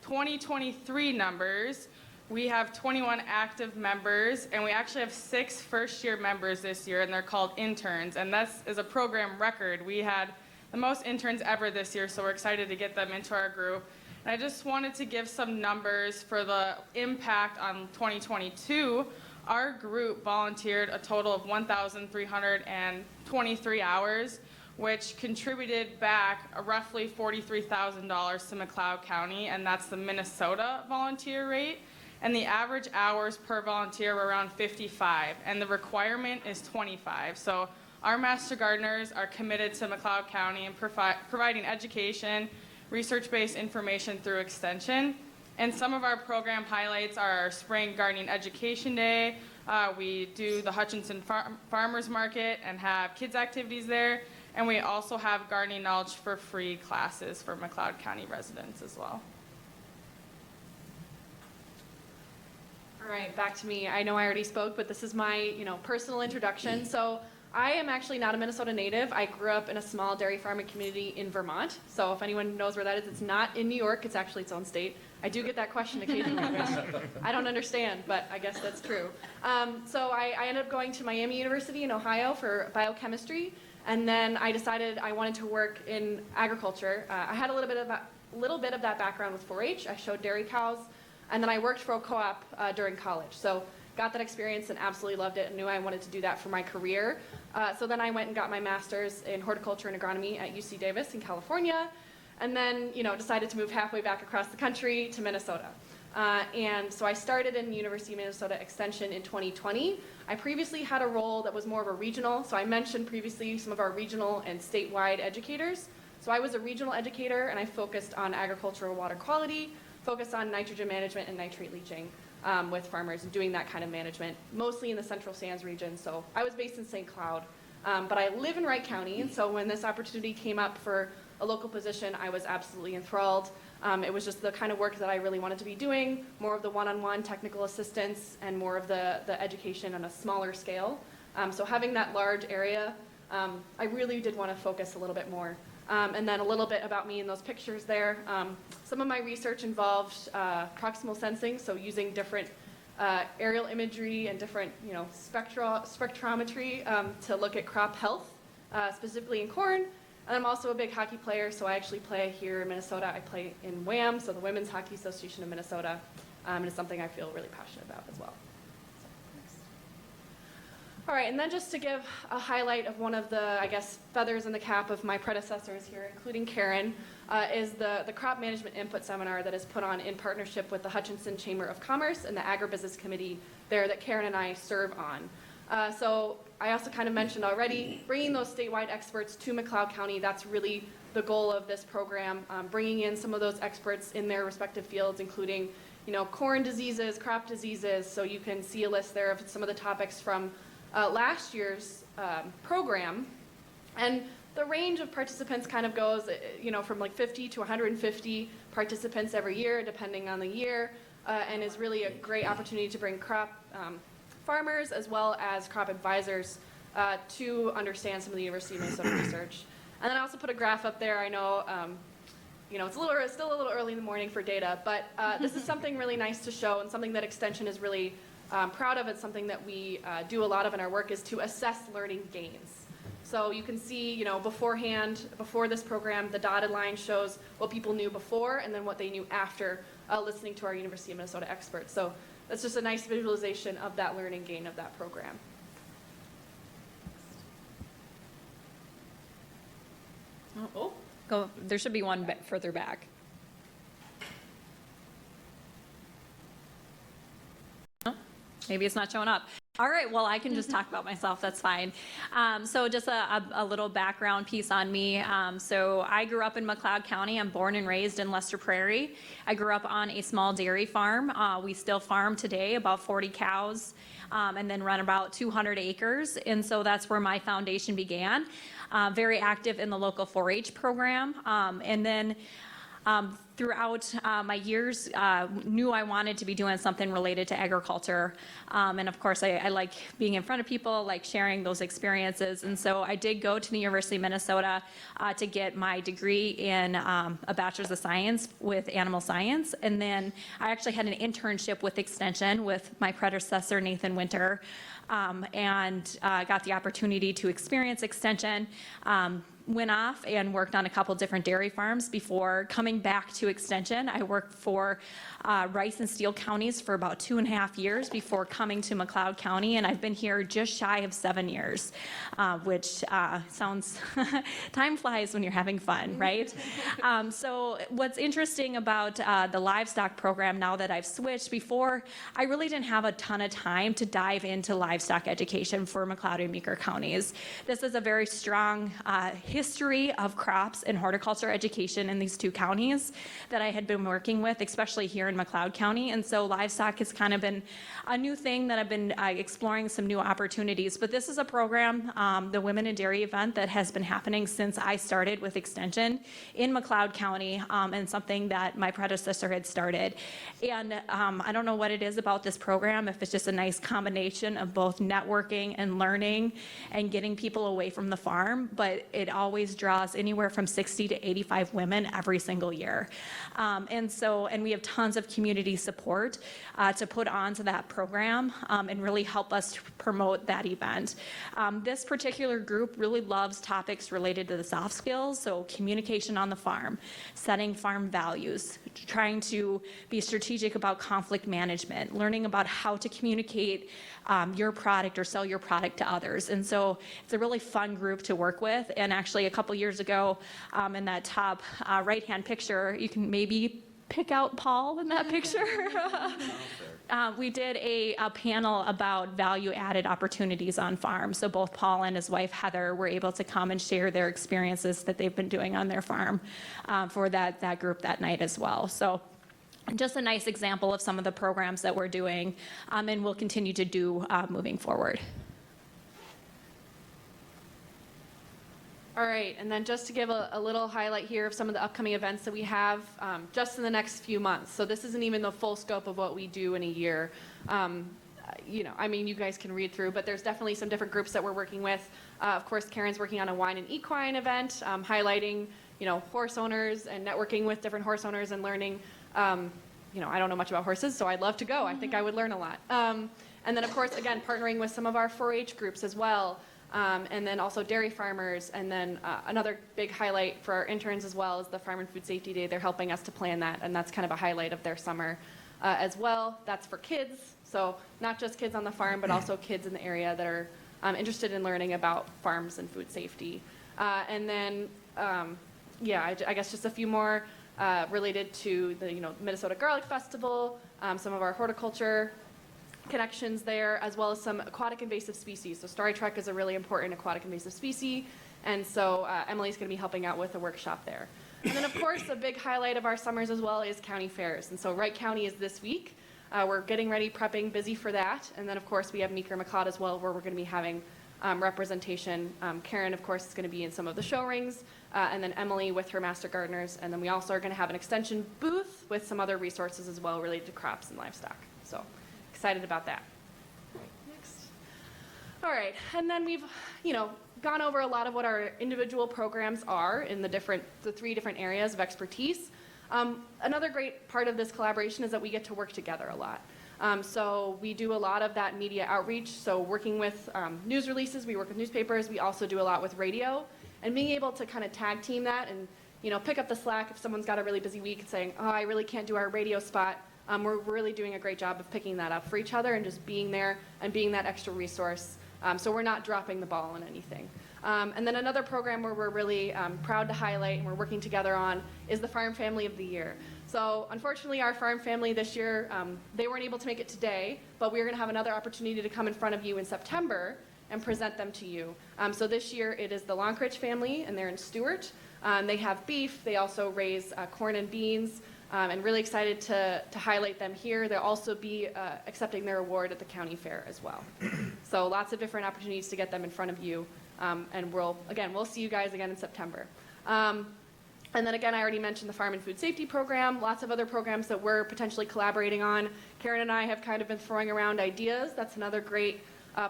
2023 numbers, we have 21 active members, and we actually have 6 first-year members this year, and they're called interns, and that is a program record. We had the most interns ever this year, so we're excited to get them into our group. And I just wanted to give some numbers for the impact on 2022. Our group volunteered a total of 1,323 hours, which contributed back roughly $43,000 to McLeod County, and that's the Minnesota volunteer rate. and the average hours per volunteer were around 55, and the requirement is 25. So our Master Gardeners are committed to McLeod County and providing education, research-based information through extension. And some of our program highlights are our Spring Gardening Education Day. We do the Hutchinson Farmers Market and have kids activities there. And we also have gardening knowledge for free classes for McLeod County residents as well. All right, back to me. I know I already spoke, but this is my, personal introduction. So I am actually not a Minnesota native. I grew up in a small dairy farming community in Vermont. So if anyone knows where that is, it's not in New York. It's actually its own state. I do get that question occasionally, which I don't understand, but I guess that's true. So I ended up going to Miami University in Ohio for biochemistry, and then I decided I wanted to work in agriculture. I had a little bit of that background with 4-H. I showed dairy cows, and then I worked for a co-op during college. So got that experience and absolutely loved it and knew I wanted to do that for my career. So then I went and got my master's in horticulture and agronomy at UC Davis in California, and then decided to move halfway back across the country to Minnesota. And so I started in University of Minnesota Extension in 2020. I previously had a role that was more of a regional, so I mentioned previously some of our regional and statewide educators. So I was a regional educator and I focused on agricultural water quality, focused on nitrogen management and nitrate leaching with farmers and doing that kind of management, mostly in the Central Sands region. So I was based in St. Cloud, but I live in Wright County, and so when this opportunity came up for a local position, I was absolutely enthralled. It was just the kind of work that I really wanted to be doing, more of the one-on-one technical assistance and more of the education on a smaller scale. So having that large area, I really did want to focus a little bit more. And then a little bit about me in those pictures there. Some of my research involved proximal sensing, so using different aerial imagery and different spectrometry to look at crop health, specifically in corn. And I'm also a big hockey player, so I actually play here in Minnesota. I play in WHAM, so the Women's Hockey Association of Minnesota, and it's something I feel really passionate about as well. All right, and then just to give a highlight of one of the, feathers in the cap of my predecessors here, including Karen, is the Crop Management Input Seminar that is put on in partnership with the Hutchinson Chamber of Commerce and the Agribusiness Committee there that Karen and I serve on. So I also kind of mentioned already, bringing those statewide experts to McLeod County, that's really the goal of this program, bringing in some of those experts in their respective fields, including, corn diseases, crop diseases, so you can see a list there of some of the topics from last year's program. And the range of participants kind of goes, from like 50 to 150 participants every year, depending on the year, and is really a great opportunity to bring crop farmers as well as crop advisors to understand some of the University of Minnesota research. And then I also put a graph up there. I know, it's still a little early in the morning for data, but this is something really nice to show and something that Extension is really proud of. It's something that we do a lot of in our work is to assess learning gains. So you can see, beforehand, before this program, the dotted line shows what people knew before and then what they knew after listening to our University of Minnesota experts. So that's just a nice visualization of that learning gain of that program. There should be one bit further back. Maybe it's not showing up. All right, well, I can just talk about myself, that's fine. So just a little background piece on me. So I grew up in McLeod County. I'm born and raised in Lester Prairie. I grew up on a small dairy farm. We still farm today, about 40 cows, and then run about 200 acres. And so that's where my foundation began. Very active in the local 4-H program. And then throughout my years, knew I wanted to be doing something related to agriculture. And of course, I like being in front of people, like sharing those experiences. And so I did go to the University of Minnesota to get my degree in a bachelor's of science with animal science. And then I actually had an internship with Extension with my predecessor, Nathan Winter, and got the opportunity to experience Extension. went off and worked on a couple different dairy farms before coming back to Extension. I worked for Rice and Steele counties for about 2.5 years before coming to McLeod County, and I've been here just shy of 7 years, which sounds, time flies when you're having fun, right? So what's interesting about the livestock program now that I've switched, before I really didn't have a ton of time to dive into livestock education for McLeod and Meeker counties. This is a very strong history of crops and horticulture education in these two counties that I had been working with, especially here in McLeod County. And so livestock has kind of been a new thing that I've been exploring some new opportunities. But this is a program, the Women in Dairy event, that has been happening since I started with Extension in McLeod County, and something that my predecessor had started. And I don't know what it is about this program, if it's just a nice combination of both networking and learning and getting people away from the farm, but it always draws anywhere from 60 to 85 women every single year. And we have tons of community support to put onto that program and really help us to promote that event. This particular group really loves topics related to the soft skills, so communication on the farm, setting farm values, trying to be strategic about conflict management, learning about how to communicate your product or sell your product to others. And so it's a really fun group to work with. And actually a couple years ago, in that top right-hand picture, you can maybe pick out Paul in that picture. We did a panel about value-added opportunities on farm. So both Paul and his wife Heather were able to come and share their experiences that they've been doing on their farm for that group that night as well. So just a nice example of some of the programs that we're doing and will continue to do moving forward. All right, and then just to give a little highlight here of some of the upcoming events that we have just in the next few months. So this isn't even the full scope of what we do in a year. You guys can read through, but there's definitely some different groups that we're working with. Of course, Karen's working on a wine and equine event, highlighting, horse owners and networking with different horse owners and learning. I don't know much about horses, so I'd love to go. I think I would learn a lot. And then, of course, again, partnering with some of our 4-H groups as well. And then also dairy farmers, and then another big highlight for our interns as well is the Farm and Food Safety Day. They're helping us to plan that, and that's kind of a highlight of their summer as well. That's for kids, so not just kids on the farm, but also kids in the area that are interested in learning about farms and food safety. And then, I guess just a few more related to the Minnesota Garlic Festival, some of our horticulture connections there, as well as some aquatic invasive species. So starry truck is a really important aquatic invasive species, and so Emily's going to be helping out with a workshop there. And then, of course, a big highlight of our summers as well is county fairs. And so Wright County is this week. We're getting ready, prepping, busy for that. And then, of course, we have Meeker McLeod as well, where we're going to be having representation. Karen, of course, is going to be in some of the show rings, and then Emily with her Master Gardeners. And then we also are going to have an extension booth with some other resources as well related to crops and livestock. So excited about that. Next. All right, and then we've, gone over a lot of what our individual programs are in the 3 different areas of expertise. Another great part of this collaboration is that we get to work together a lot. So we do a lot of that media outreach. So working with news releases, we work with newspapers. We also do a lot with radio, and being able to kind of tag team that and pick up the slack if someone's got a really busy week and saying, oh, I really can't do our radio spot. We're really doing a great job of picking that up for each other and just being there and being that extra resource. So we're not dropping the ball on anything. And then another program where we're really proud to highlight and we're working together on is the Farm Family of the Year. So unfortunately, our farm family this year, they weren't able to make it today, but we're going to have another opportunity to come in front of you in September and present them to you. So this year it is the Lonkridge family, and they're in Stewart. They have beef. They also raise corn and beans. And really excited to highlight them here. They'll also be accepting their award at the county fair as well. So lots of different opportunities to get them in front of you. And we'll see you guys again in September. And then again, I already mentioned the Farm and Food Safety Program, lots of other programs that we're potentially collaborating on. Karen and I have kind of been throwing around ideas. That's another great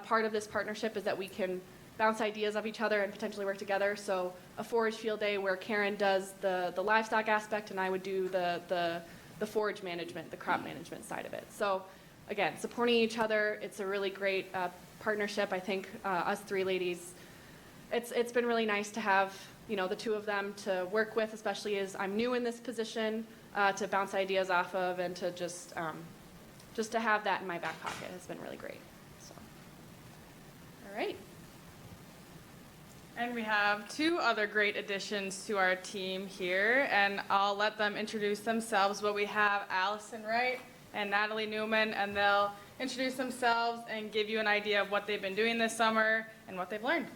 part of this partnership, is that we can bounce ideas off each other and potentially work together. So a forage field day where Karen does the livestock aspect and I would do the forage management, the crop management side of it. So again, supporting each other, it's a really great partnership. I think us 3 ladies it's been really nice to have, the two of them to work with, especially as I'm new in this position, to bounce ideas off of and to just to have that in my back pocket has been really great. So, all right. And we have two other great additions to our team here, and I'll let them introduce themselves. But we have Allison Wright and Natalie Newman, and they'll introduce themselves and give you an idea of what they've been doing this summer and what they've learned.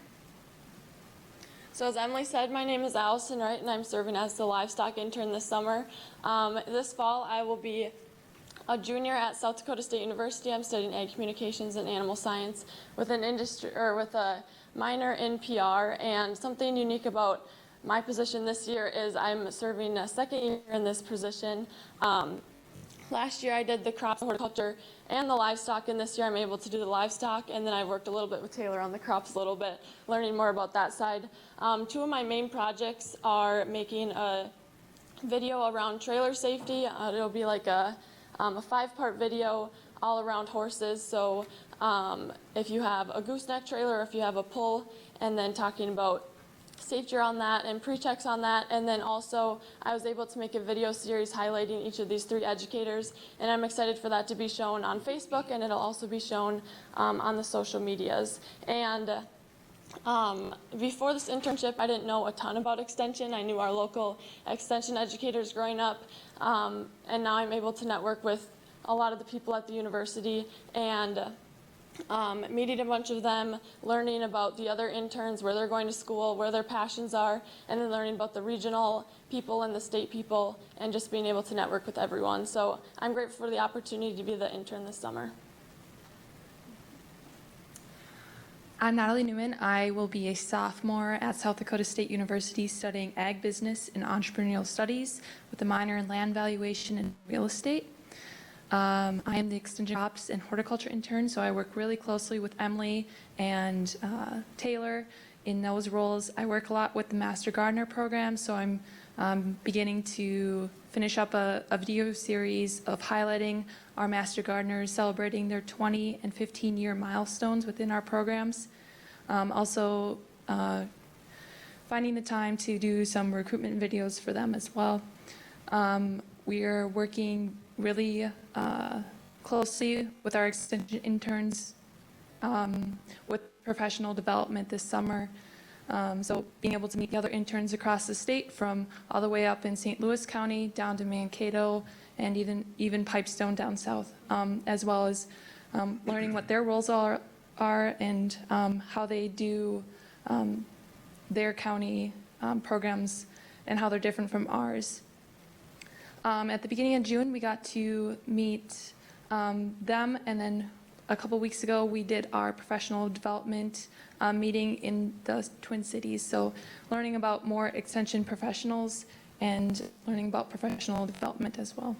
So as Emily said, my name is Allison Wright, and I'm serving as the livestock intern this summer. This fall, I will be a junior at South Dakota State University. I'm studying ag communications and animal science with with a minor in PR. And something unique about my position this year is I'm serving a second year in this position. Last year I did the crops and horticulture and the livestock, and this year I'm able to do the livestock, and then I worked a little bit with Taylor on the crops a little bit, learning more about that side. Two of my main projects are making a video around trailer safety. It'll be like a 5-part video all around horses. So if you have a gooseneck trailer, if you have a pull, and then talking about safety on that and pre-checks on that. And then also I was able to make a video series highlighting each of these 3 educators, and I'm excited for that to be shown on Facebook, and it'll also be shown on the social medias. And before this internship, I didn't know a ton about extension. I knew our local extension educators growing up, and now I'm able to network with a lot of the people at the university and meeting a bunch of them, learning about the other interns, where they're going to school, where their passions are, and then learning about the regional people and the state people, and just being able to network with everyone. So I'm grateful for the opportunity to be the intern this summer. I'm Natalie Newman. I will be a sophomore at South Dakota State University studying ag business and entrepreneurial studies with a minor in land valuation and real estate. I am the extension crops and horticulture intern, so I work really closely with Emily and Taylor in those roles. I work a lot with the Master Gardener program, so I'm beginning to finish up a video series of highlighting our Master Gardeners, celebrating their 20 and 15-year milestones within our programs. Also finding the time to do some recruitment videos for them as well. We are working really closely with our extension interns with professional development this summer. So being able to meet the other interns across the state, from all the way up in St. Louis County down to Mankato and even Pipestone down south, as well as learning what their roles are and how they do their county programs and how they're different from ours. At the beginning of June, we got to meet them, and then a couple weeks ago, we did our professional development meeting in the Twin Cities. So learning about more extension professionals and learning about professional development as well.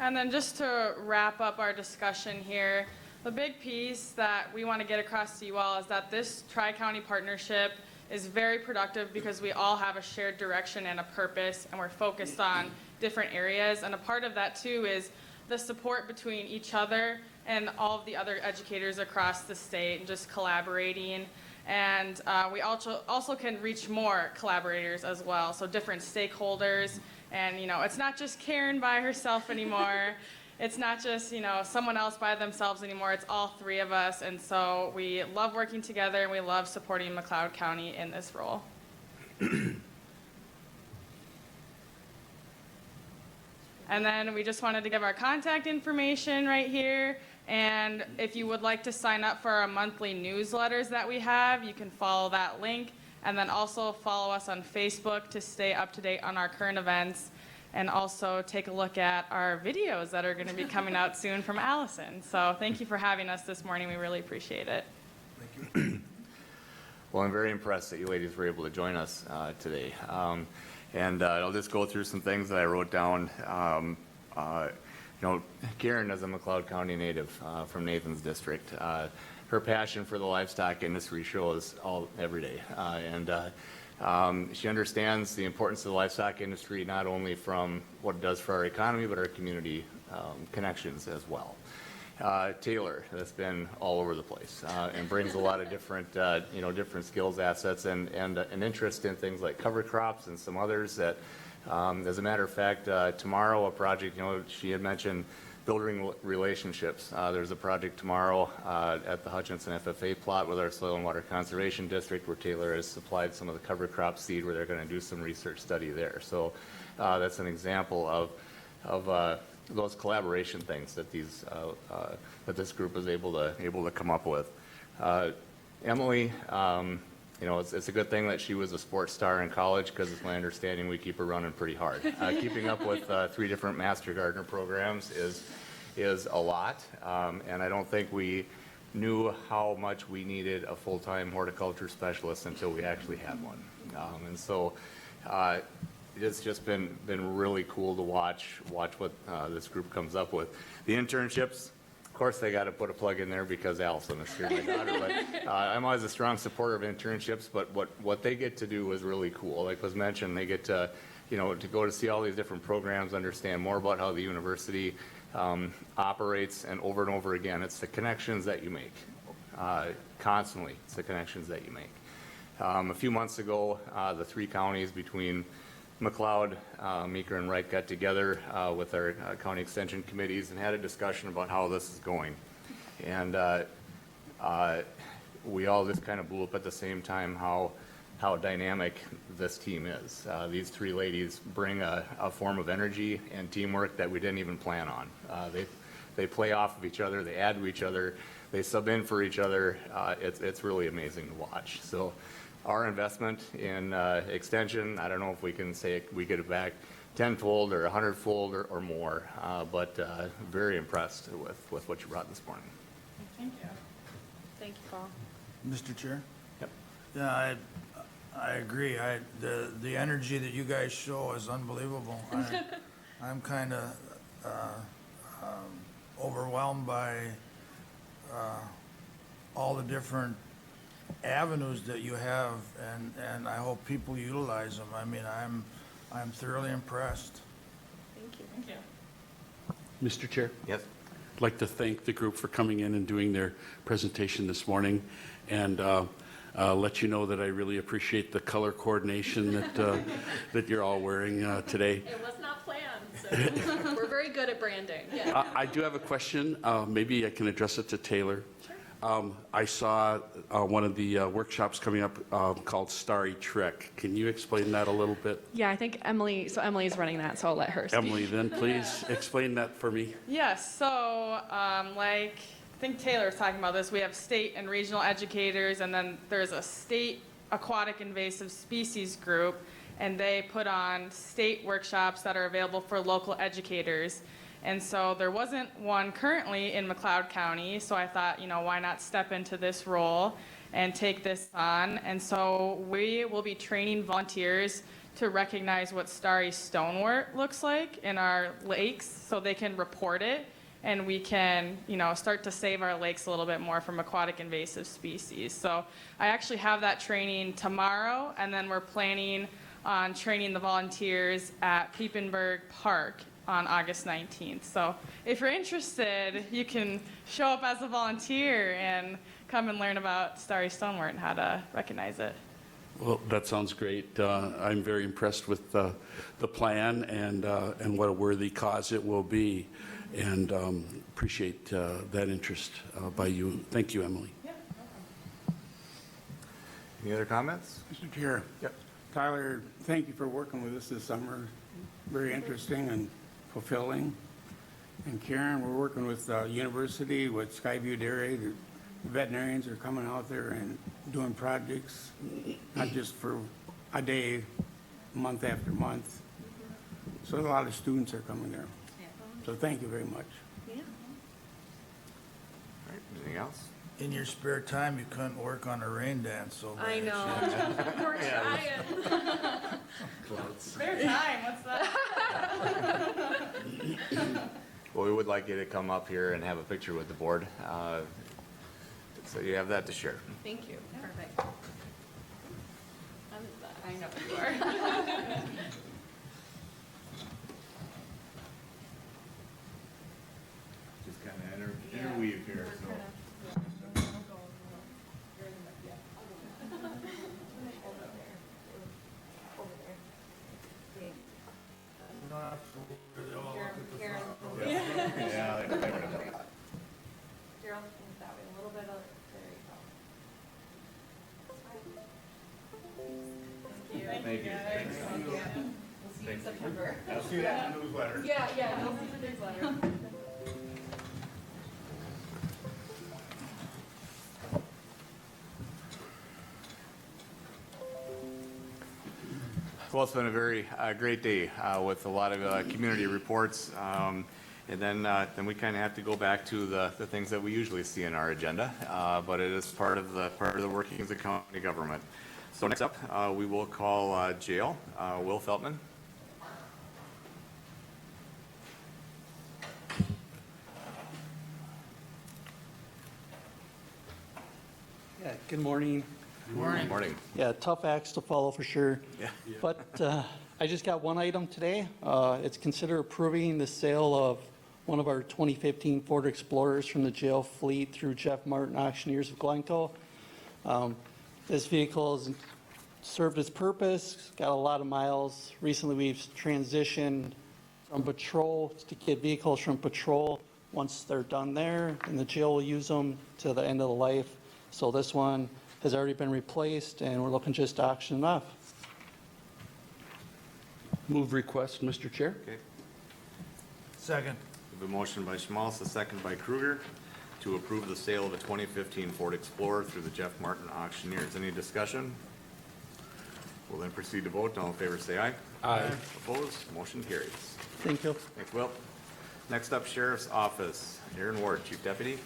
And then just to wrap up our discussion here, the big piece that we want to get across to you all is that this Tri-County partnership is very productive because we all have a shared direction and a purpose, and we're focused on different areas. And a part of that too is the support between each other and all of the other educators across the state, and just collaborating. And we also can reach more collaborators as well, so different stakeholders. And it's not just Karen by herself anymore. It's not just someone else by themselves anymore. It's all 3 of us, and so we love working together, and we love supporting McLeod County in this role. And then we just wanted to give our contact information right here. And if you would like to sign up for our monthly newsletters that we have, you can follow that link. And then also follow us on Facebook to stay up to date on our current events. And also take a look at our videos that are going to be coming out soon from Allison. So thank you for having us this morning. We really appreciate it. Thank you. Well, I'm very impressed that you ladies were able to join us today. And I'll just go through some things that I wrote down. Karen is a McLeod County native from Nathan's district. Her passion for the livestock industry shows every day. She understands the importance of the livestock industry, not only from what it does for our economy, but our community connections as well. Taylor, that's been all over the place and brings a lot of different, different skills, assets, and an interest in things like cover crops and some others that, as a matter of fact, tomorrow a project, she had mentioned building relationships. There's a project tomorrow at the Hutchinson FFA plot with our Soil and Water Conservation District where Taylor has supplied some of the cover crop seed where they're going to do some research study there. So that's an example of those collaboration things that that this group is able to come up with. Emily, it's a good thing that she was a sports star in college because it's my understanding we keep her running pretty hard. Keeping up with 3 different Master Gardener programs is a lot, and I don't think we knew how much we needed a full-time horticulture specialist until we actually had one. And so it's just been really cool to watch what this group comes up with. The internships, of course, they got to put a plug in there because Allison is here, my daughter. But I'm always a strong supporter of internships. But what they get to do is really cool. Like was mentioned, they get to to go to see all these different programs, understand more about how the university operates, and over again, it's the connections that you make constantly. It's the connections that you make. A few months ago, the 3 counties between McLeod, Meeker, and Wright got together with our county extension committees and had a discussion about how this is going. And we all just kind of blew up at the same time how dynamic this team is. These 3 ladies bring a form of energy and teamwork that we didn't even plan on. They play off of each other, they add to each other, they sub in for each other. It's really amazing to watch. So our investment in extension, I don't know if we can say we get it back tenfold or 100-fold or more, but very impressed with what you brought this morning. Thank you. Thank you, Paul. Mr. Chair? Yep. Yeah, I agree. The energy that you guys show is unbelievable. I'm kind of overwhelmed by all the different avenues that you have, and I hope people utilize them. I mean, I'm thoroughly impressed. Thank you. Thank you. Mr. Chair? Yes. I'd like to thank the group for coming in and doing their presentation this morning, and let you know that I really appreciate the color coordination that you're all wearing today. It was not planned, so we're very good at branding. Yeah. I do have a question. Maybe I can address it to Taylor. I saw one of the workshops coming up called Starry Trek. Can you explain that a little bit? Yeah, I think Emily's running that, so I'll let her speak. Emily, then please explain that for me. Yes, so like I think Taylor was talking about this, we have state and regional educators, and then there's a state aquatic invasive species group, and they put on state workshops that are available for local educators. And so there wasn't one currently in McLeod County, so I thought, why not step into this role and take this on? And so we will be training volunteers to recognize what starry stonewort looks like in our lakes so they can report it, and we can, start to save our lakes a little bit more from aquatic invasive species. So I actually have that training tomorrow, and then we're planning on training the volunteers at Piepenburg Park on August 19th. So if you're interested, you can show up as a volunteer and come and learn about starry stonewort and how to recognize it. Well, that sounds great. I'm very impressed with the plan and what a worthy cause it will be, and appreciate that interest by you. Thank you, Emily. Yeah. Any other comments? Mr. Chair. Yep. Tyler, thank you for working with us this summer. Very interesting and fulfilling. And Karen, we're working with the university, with Skyview Dairy. The veterinarians are coming out there and doing projects, not just for a day, month after month. So a lot of students are coming there. So thank you very much. All right, anything else? In your spare time, you couldn't work on a rain dance, so I know. We're trying. Spare time, what's that? Well, we would like you to come up here and have a picture with the board, so you have that to share. Thank you. Perfect. I know you are. Just kind of interweave here, so. Yeah, they were. Gerald, that way, a little bit of, there you go. Thank you. We'll see you in September. I'll see you in the newsletter. Yeah, you'll see the newsletter. Well, it's been a very great day with a lot of community reports. And then we kind of have to go back to the things that we usually see in our agenda, but it is part of the workings of county government. So next up, we will call jail. Will Feltman. Yeah, good morning. Good morning. Yeah, tough acts to follow for sure. Yeah. But I just got one item today. It's consider approving the sale of one of our 2015 Ford Explorers from the jail fleet through Jeff Martin Auctioneers of Glencoe. This vehicle has served its purpose, got a lot of miles. Recently, we've transitioned from patrol to get vehicles from patrol. Once they're done there, and the jail will use them to the end of the life. So this one has already been replaced, and we're looking just to auction it off. Move request, Mr. Chair. Okay. Second. We have a motion by Schmalz, a second by Kruger, to approve the sale of a 2015 Ford Explorer through the Jeff Martin Auctioneers. Any discussion? We'll then proceed to vote. All in favor, say aye. Aye. Opposed? Motion carries. Thank you. Thanks, Will. Next up, Sheriff's Office. Aaron Ward, Chief Deputy.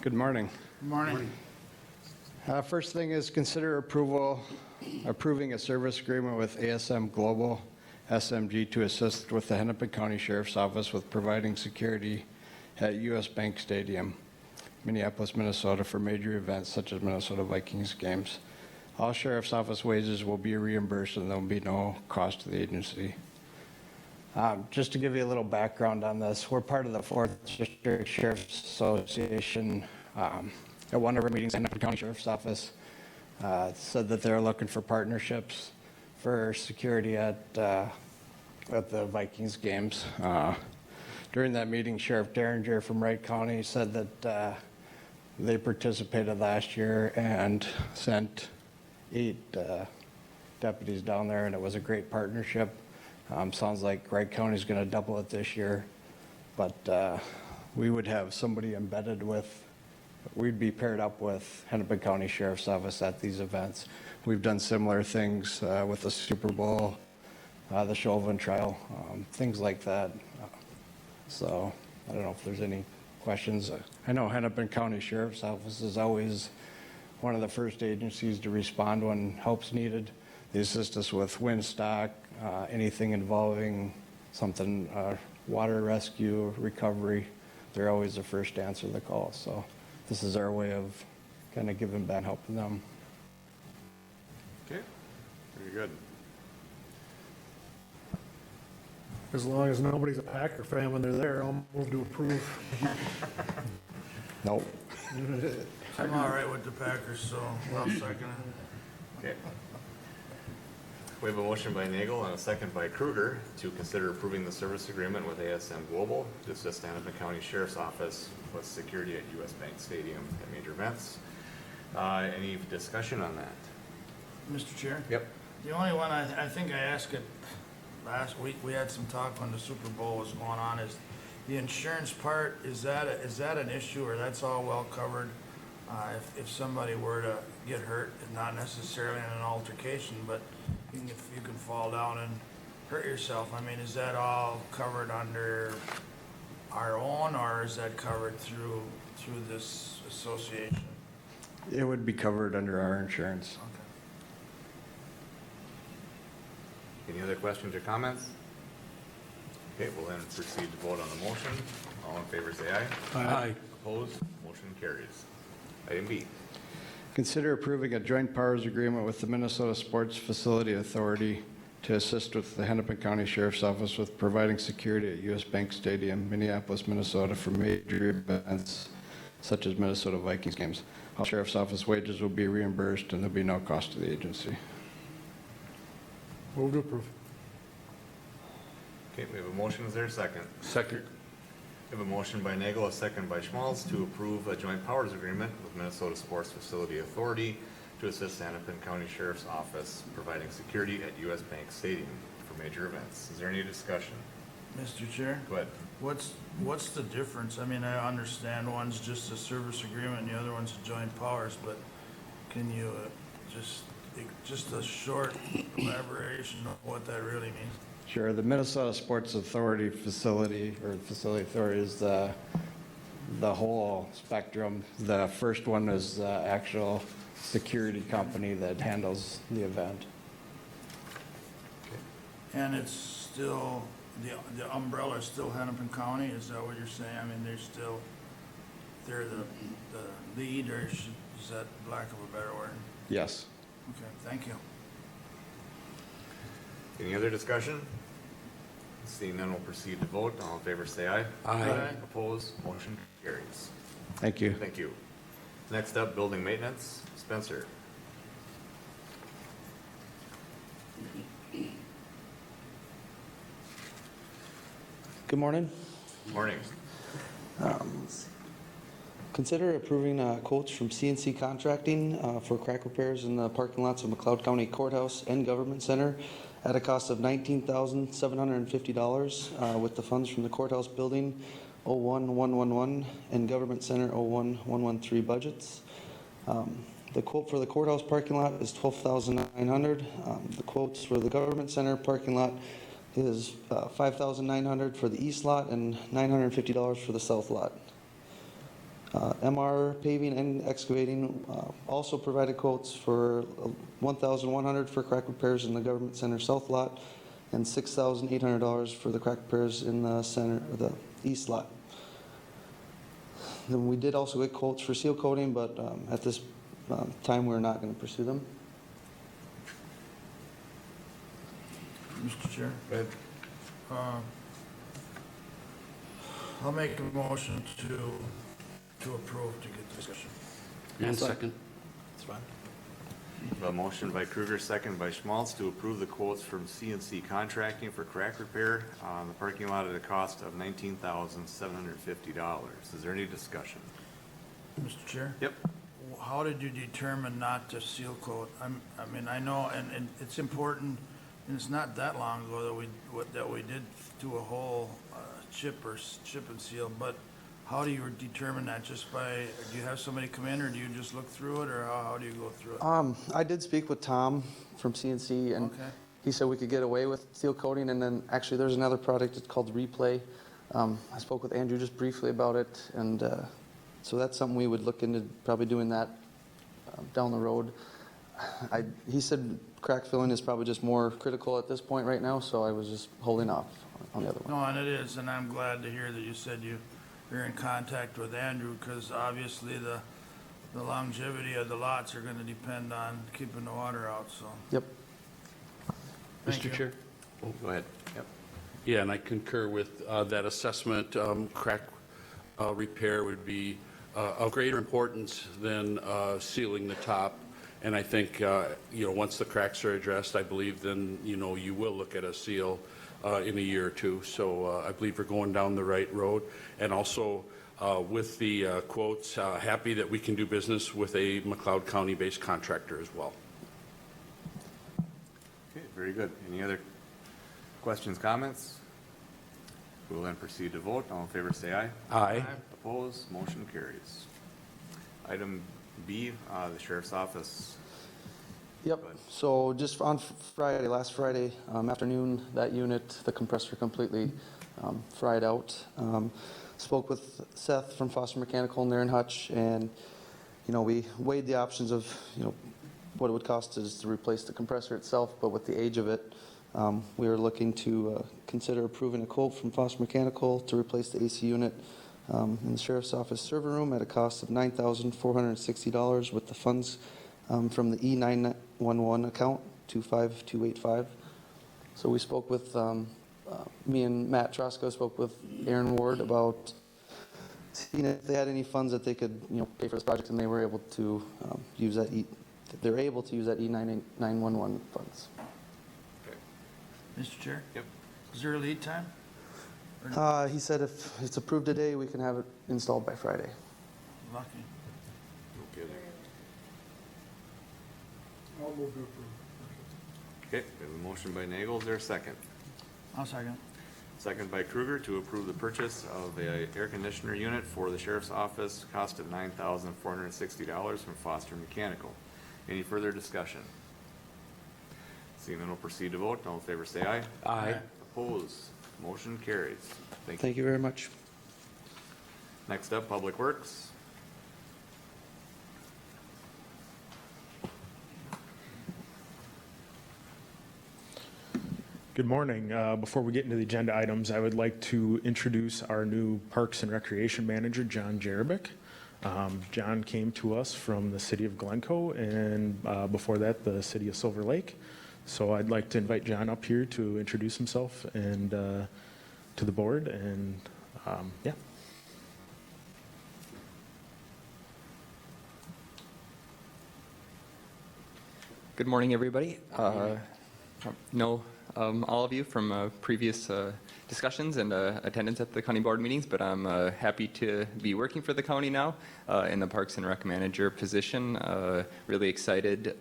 Good morning. Good morning. First thing is consider approving a service agreement with ASM Global SMG to assist with the Hennepin County Sheriff's Office with providing security at U.S. Bank Stadium, Minneapolis, Minnesota for major events such as Minnesota Vikings games. All Sheriff's Office wages will be reimbursed and there will be no cost to the agency. Just to give you a little background on this, we're part of the 4th District Sheriff's Association. At one of our meetings, the Hennepin County Sheriff's Office said that they're looking for partnerships for security at the Vikings games. During that meeting, Sheriff Derringer from Wright County said that they participated last year and sent 8 deputies down there, and it was a great partnership. Sounds like Wright County is going to double it this year, but we would have somebody embedded with, we'd be paired up with Hennepin County Sheriff's Office at these events. We've done similar things with the Super Bowl, the Chauvin trial, things like that. So I don't know if there's any questions. I know Hennepin County Sheriff's Office is always one of the first agencies to respond when help's needed. They assist us with wind stock, anything involving something, water rescue, recovery. They're always the first to answer the call. So this is our way of kind of giving back, helping them. Okay, very good. As long as nobody's a Packer fan when they're there, I'll move to approve. Nope. I'm all right with the Packers, so I'll second it. Okay. We have a motion by Nagel and a second by Kruger to consider approving the service agreement with ASM Global to assist Hennepin County Sheriff's Office with security at U.S. Bank Stadium at major events. Any discussion on that? Mr. Chair? Yep. The only one, I think I asked it last week, we had some talk when the Super Bowl was going on, is the insurance part, is that an issue, or that's all well covered? If somebody were to get hurt, not necessarily in an altercation, but if you can fall down and hurt yourself, I mean, is that all covered under our own, or is that covered through this association? It would be covered under our insurance. Any other questions or comments? Okay, we'll then proceed to vote on the motion. All in favor say aye. Aye. Opposed? Motion carries. Item B. Consider approving a joint powers agreement with the Minnesota Sports Facility Authority to assist with the Hennepin County Sheriff's Office with providing security at U.S. Bank Stadium, Minneapolis, Minnesota for major events such as Minnesota Vikings games. All Sheriff's Office wages will be reimbursed and there'll be no cost to the agency. Move to approve. Okay, we have a motion. Is there a second? Second. We have a motion by Nagel, a second by Schmalz to approve a joint powers agreement with Minnesota Sports Facility Authority to assist Hennepin County Sheriff's Office providing security at U.S. Bank Stadium for major events. Is there any discussion? Mr. Chair? Go ahead. What's the difference? I mean, I understand one's just a service agreement and the other one's a joint powers, but can you just a short elaboration of what that really means? Sure. The Minnesota Sports Authority Facility Authority is the whole spectrum. The first one is the actual security company that handles the event. And it's still, the umbrella is still Hennepin County, is that what you're saying? I mean, they're the lead, or is that lack of a better word? Yes. Okay, thank you. Any other discussion? Seeing none, we'll proceed to vote. All in favor, say aye. Aye. Opposed? Motion carries. Thank you. Thank you. Next up, building maintenance. Spencer. Good morning. Morning. Consider approving quotes from CNC Contracting for crack repairs in the parking lots of McLeod County Courthouse and Government Center at a cost of $19,750 with the funds from the Courthouse Building 01111 and Government Center 01113 budgets. The quote for the courthouse parking lot is $12,900. The quotes for the Government Center parking lot is $5,900 for the east lot and $950 for the south lot. MR Paving and Excavating also provided quotes for $1,100 for crack repairs in the Government Center south lot and $6,800 for the crack repairs in the center, the east lot. Then we did also get quotes for seal coating, but at this time we're not going to pursue them. Mr. Chair? Go ahead. I'll make a motion to approve to get discussion. And second. That's fine. A motion by Kruger, second by Schmalz to approve the quotes from CNC Contracting for crack repair on the parking lot at a cost of $19,750. Is there any discussion? Mr. Chair? Yep. How did you determine not to seal coat? I mean, I know, and it's important, and it's not that long ago that we did do a whole chip and seal, but how do you determine that? Just by, do you have somebody come in, or do you just look through it, or how do you go through it? I did speak with Tom from CNC, and Okay. he said we could get away with seal coating, and then actually there's another product, it's called Replay. I spoke with Andrew just briefly about it, and so that's something we would look into, probably doing that down the road. He said crack filling is probably just more critical at this point right now, so I was just holding off on the other one. No, and it is, and I'm glad to hear that you said you're in contact with Andrew, because obviously the longevity of the lots are going to depend on keeping the water out, so. Yep. Thank you. Mr. Chair? Go ahead. Yep. Yeah, and I concur with that assessment. Crack repair would be of greater importance than sealing the top. And I think, once the cracks are addressed, I believe then, you will look at a seal in a year or two. So I believe we're going down the right road. And also with the quotes, happy that we can do business with a McLeod County-based contractor as well. Okay, very good. Any other questions, comments? We will then proceed to vote. All in favor, say aye. Aye. Opposed? Motion carries. Item B, the Sheriff's Office. Yep, so just on Friday, last Friday afternoon, that unit, the compressor completely fried out. Spoke with Seth from Foster Mechanical and there in Hutch, and, we weighed the options of, what it would cost us to replace the compressor itself, but with the age of it, we were looking to consider approving a quote from Foster Mechanical to replace the AC unit in the Sheriff's Office server room at a cost of $9,460 with the funds from the E911 account, 25285. So we spoke with, me and Matt Trosco spoke with Aaron Ward about seeing if they had any funds that they could, pay for this project, and they were able to use that. They're able to use that E911 funds. Mr. Chair? Yep. Is there a lead time? He said if it's approved today, we can have it installed by Friday. Lucky. Okay. I'll move to approve. Okay, we have a motion by Nagel. Is there a second? I'll second. Second by Kruger to approve the purchase of a air conditioner unit for the sheriff's office, cost of $9,460 from Foster Mechanical. Any further discussion? Seeing none, we'll proceed to vote. All in favor, say aye. Aye. Opposed? Motion carries. Thank you. Thank you very much. Next up, Public Works. Good morning. Before we get into the agenda items, I would like to introduce our new Parks and Recreation Manager, John Jerebick. John came to us from the city of Glencoe and before that, the city of Silver Lake. So I'd like to invite John up here to introduce himself and to the board, and yeah. Good morning, everybody. Know all of you from previous discussions and attendance at the county board meetings, but I'm happy to be working for the county now in the Parks and Rec Manager position. Really excited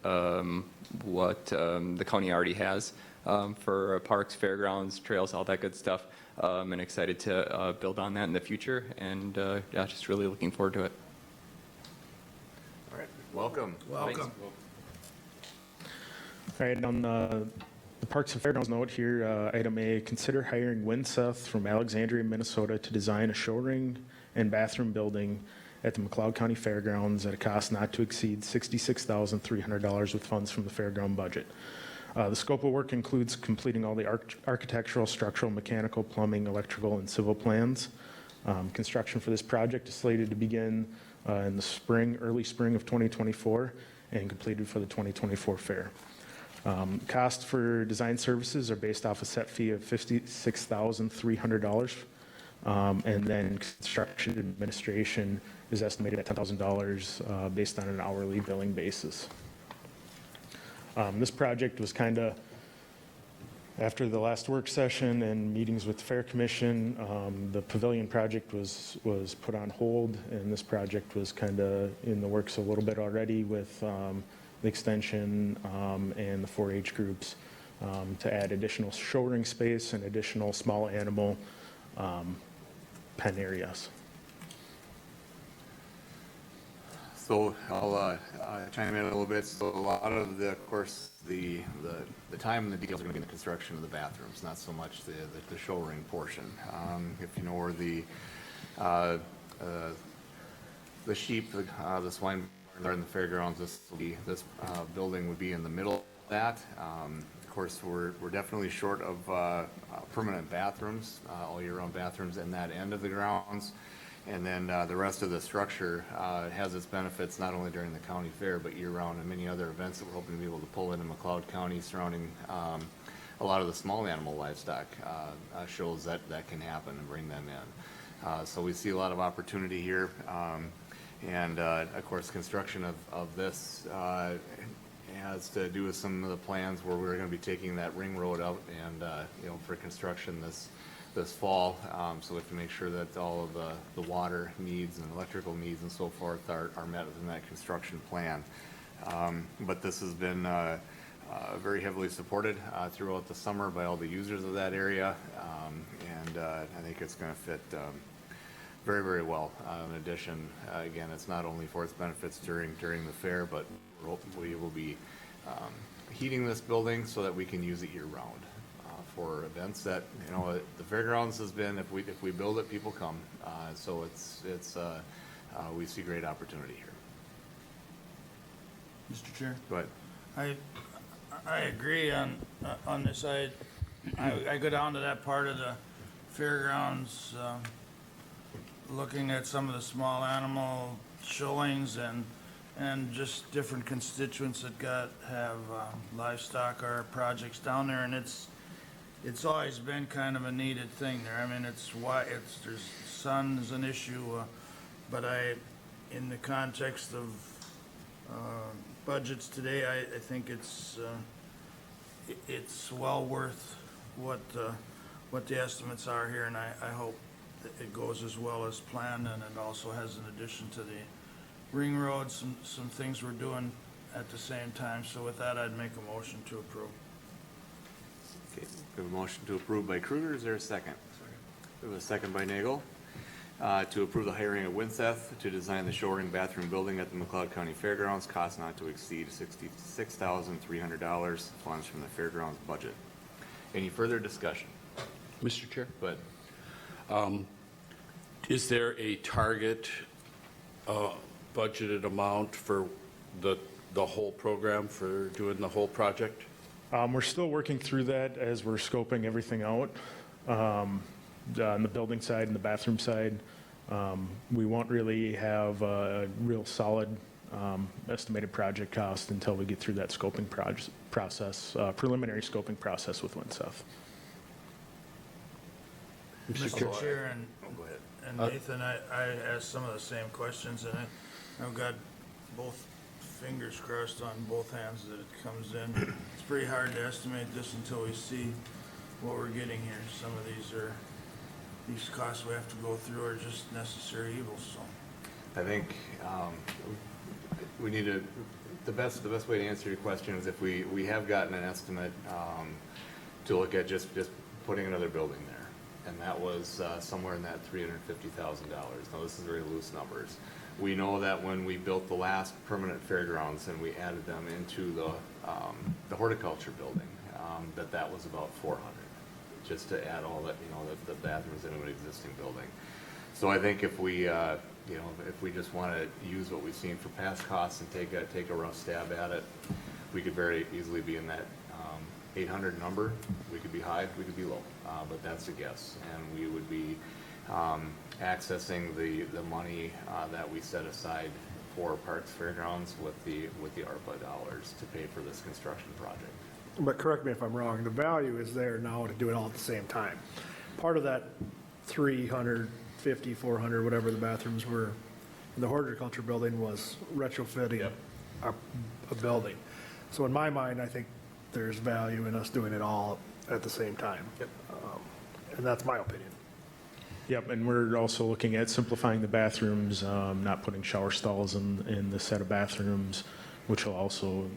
what the county already has for parks, fairgrounds, trails, all that good stuff, and excited to build on that in the future, and yeah, just really looking forward to it. All right, welcome. Welcome. All right, on the Parks and Fairgrounds note here, item A, consider hiring Winseth from Alexandria, Minnesota to design a show ring and bathroom building at the McLeod County Fairgrounds at a cost not to exceed $66,300 with funds from the fairground budget. The scope of work includes completing all the architectural, structural, mechanical, plumbing, electrical, and civil plans. Construction for this project is slated to begin in the spring, early spring of 2024 and completed for the 2024 fair. Costs for design services are based off a set fee of $56,300, and then construction administration is estimated at $10,000 based on an hourly billing basis. This project was kind of, after the last work session and meetings with the Fair Commission, the pavilion project was put on hold, and this project was kind of in the works a little bit already with the extension and the 4-H groups to add additional show ring space and additional small animal pen areas. So I'll chime in a little bit. So a lot of the, of course, the time and the details are going to be in the construction of the bathrooms, not so much the show ring portion. If you know where the sheep, the swine are in the fairgrounds, this building would be in the middle of that. Of course, we're definitely short of permanent bathrooms, all year-round bathrooms in that end of the grounds. And then the rest of the structure has its benefits not only during the county fair, but year-round and many other events that we're hoping to be able to pull into McLeod County surrounding a lot of the small animal livestock shows that can happen and bring them in. So we see a lot of opportunity here. And of course, construction of this has to do with some of the plans where we're going to be taking that ring road out and for construction this fall. So we have to make sure that all of the water needs and electrical needs and so forth are met within that construction plan. But this has been very heavily supported throughout the summer by all the users of that area, and I think it's going to fit very, very well. In addition, again, it's not only for its benefits during the fair, but we will be heating this building so that we can use it year-round for events that, the fairgrounds has been, if we build it, people come. So we see great opportunity here. Mr. Chair? Go ahead. I agree on this. I go down to that part of the fairgrounds looking at some of the small animal showings and just different constituents that have livestock or projects down there, and it's always been kind of a needed thing there. I mean, there's sun is an issue, but in the context of budgets today, I think it's well worth what the estimates are here, and I hope that it goes as well as planned, and it also has, in addition to the ring road, some things we're doing at the same time. So with that, I'd make a motion to approve. Okay, we have a motion to approve by Kruger. Is there a second? We have a second by Nagel to approve the hiring of Winseth to design the show ring bathroom building at the McLeod County Fairgrounds, cost not to exceed $66,300, funds from the fairgrounds budget. Any further discussion? Mr. Chair? Go ahead. Is there a target budgeted amount for the whole program, for doing the whole project? We're still working through that as we're scoping everything out. On the building side and the bathroom side, we won't really have a real solid estimated project cost until we get through that scoping process, preliminary scoping process with Winseth. Mr. Chair Go ahead. and Nathan, I asked some of the same questions, and I've got both fingers crossed on both hands that it comes in. It's pretty hard to estimate this until we see what we're getting here. Some of these costs we have to go through are just necessary evils, so. I think we need to, the best way to answer your question is if we have gotten an estimate to look at just putting another building there. And that was somewhere in that $350,000. Now, this is very loose numbers. We know that when we built the last permanent fairgrounds and we added them into the horticulture building, that was about $400, just to add all that, the bathrooms into an existing building. So I think if we, if we just want to use what we've seen for past costs and take a rough stab at it, we could very easily be in that 800 number. We could be high, we could be low, but that's a guess. And we would be accessing the money that we set aside for Parks Fairgrounds with the ARPA dollars to pay for this construction project. But correct me if I'm wrong, the value is there now to do it all at the same time. Part of that 350, 400, whatever the bathrooms were in the horticulture building was retrofitting a building. So in my mind, I think there's value in us doing it all at the same time. And that's my opinion. Yep, and we're also looking at simplifying the bathrooms, not putting shower stalls in the set of bathrooms, which will also,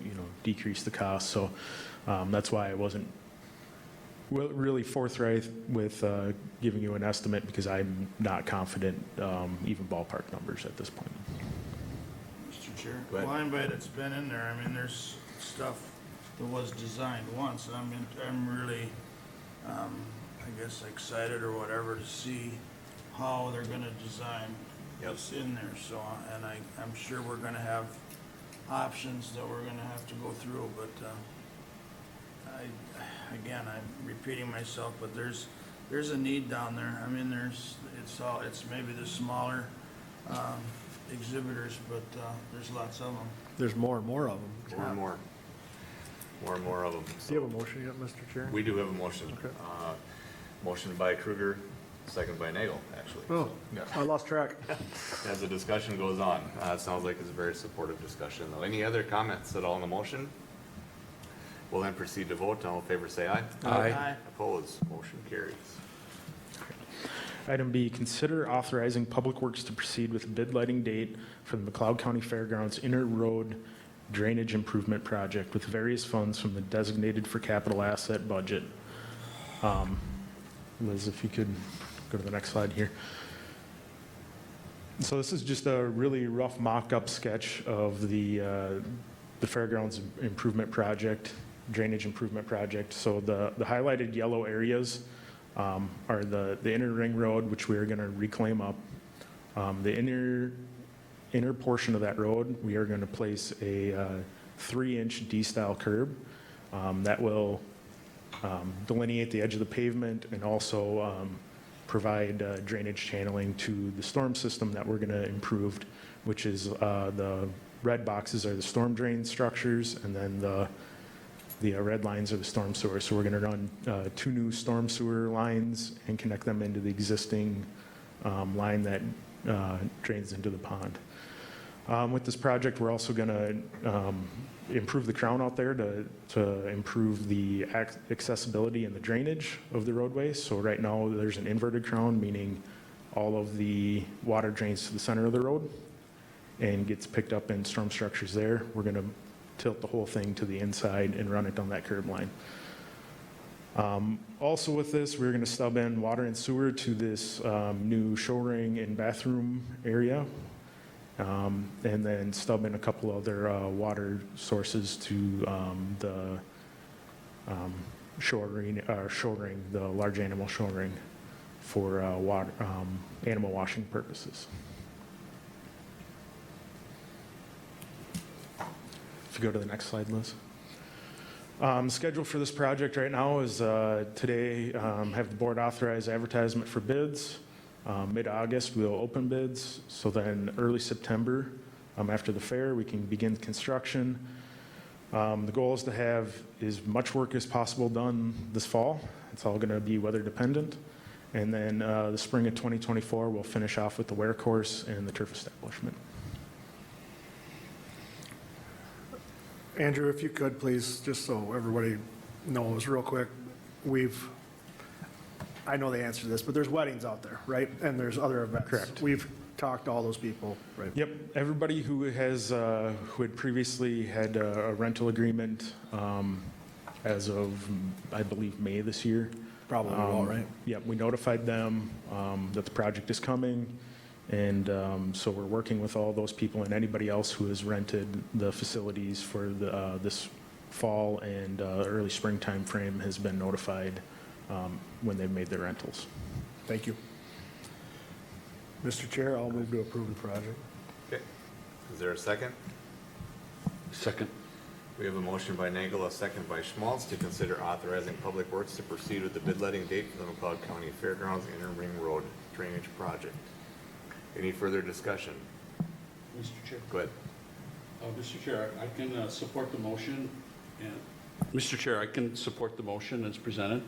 decrease the cost. So that's why I wasn't really forthright with giving you an estimate, because I'm not confident, even ballpark numbers at this point. Mr. Chair, well, I bet it's been in there. I mean, there's stuff that was designed once, and I'm really, I guess, excited or whatever to see how they're going to design this in there. So, and I'm sure we're going to have options that we're going to have to go through, but I'm repeating myself, but there's a need down there. I mean, it's maybe the smaller exhibitors, but there's lots of them. There's more and more of them. More and more. More and more of them. Do you have a motion yet, Mr. Chair? We do have a motion. Okay. Motion by Kruger, second by Nagel, actually. Oh, I lost track. As the discussion goes on, it sounds like it's a very supportive discussion, though. Any other comments at all on the motion? We'll then proceed to vote. All in favor, say aye. Aye. Opposed? Motion carries. Item B, consider authorizing Public Works to proceed with a bid letting date for the McLeod County Fairgrounds Inner Road Drainage Improvement Project with various funds from the designated for capital asset budget. Liz, if you could go to the next slide here. So this is just a really rough mock-up sketch of the Fairgrounds Improvement Project, Drainage Improvement Project. So the highlighted yellow areas are the inner ring road, which we are going to reclaim up. The inner portion of that road, we are going to place a 3-inch D-style curb that will delineate the edge of the pavement and also provide drainage channeling to the storm system that we're going to improve, which is the red boxes are the storm drain structures, and then the red lines are the storm sewer. So we're going to run 2 new storm sewer lines and connect them into the existing line that drains into the pond. With this project, we're also going to improve the crown out there to improve the accessibility and the drainage of the roadway. So right now, there's an inverted crown, meaning all of the water drains to the center of the road and gets picked up in storm structures there. We're going to tilt the whole thing to the inside and run it on that curb line. Also with this, we're going to stub in water and sewer to this new showering and bathroom area. And then stub in a couple other water sources to the shoring, the large animal shoring for water, animal washing purposes. If you go to the next slide, Liz. Schedule for this project right now is today, have the board authorize advertisement for bids. Mid-August, we'll open bids. So then early September, after the fair, we can begin construction. The goal is to have as much work as possible done this fall. It's all going to be weather dependent. And then the spring of 2024, we'll finish off with the wear course and the turf establishment. Andrew, if you could, please, just so everybody knows real quick, I know the answer to this, but there's weddings out there, right? And there's other events. Correct. We've talked to all those people, right? Yep, everybody who has, who had previously had a rental agreement as of, I believe, May this year. Probably all right. Yep, we notified them that the project is coming, and so we're working with all those people and anybody else who has rented the facilities for this fall and early springtime frame has been notified when they've made their rentals. Thank you. Mr. Chair, I'll move to approve the project. Okay. Is there a second? Second. We have a motion by Nagel, a second by Schmaltz to consider authorizing Public Works to proceed with the bid letting date for the McLeod County Fairgrounds Inner Ring Road Drainage Project. Any further discussion? Mr. Chair. Go ahead. Mr. Chair, I can support the motion. Mr. Chair, I can support the motion as presented.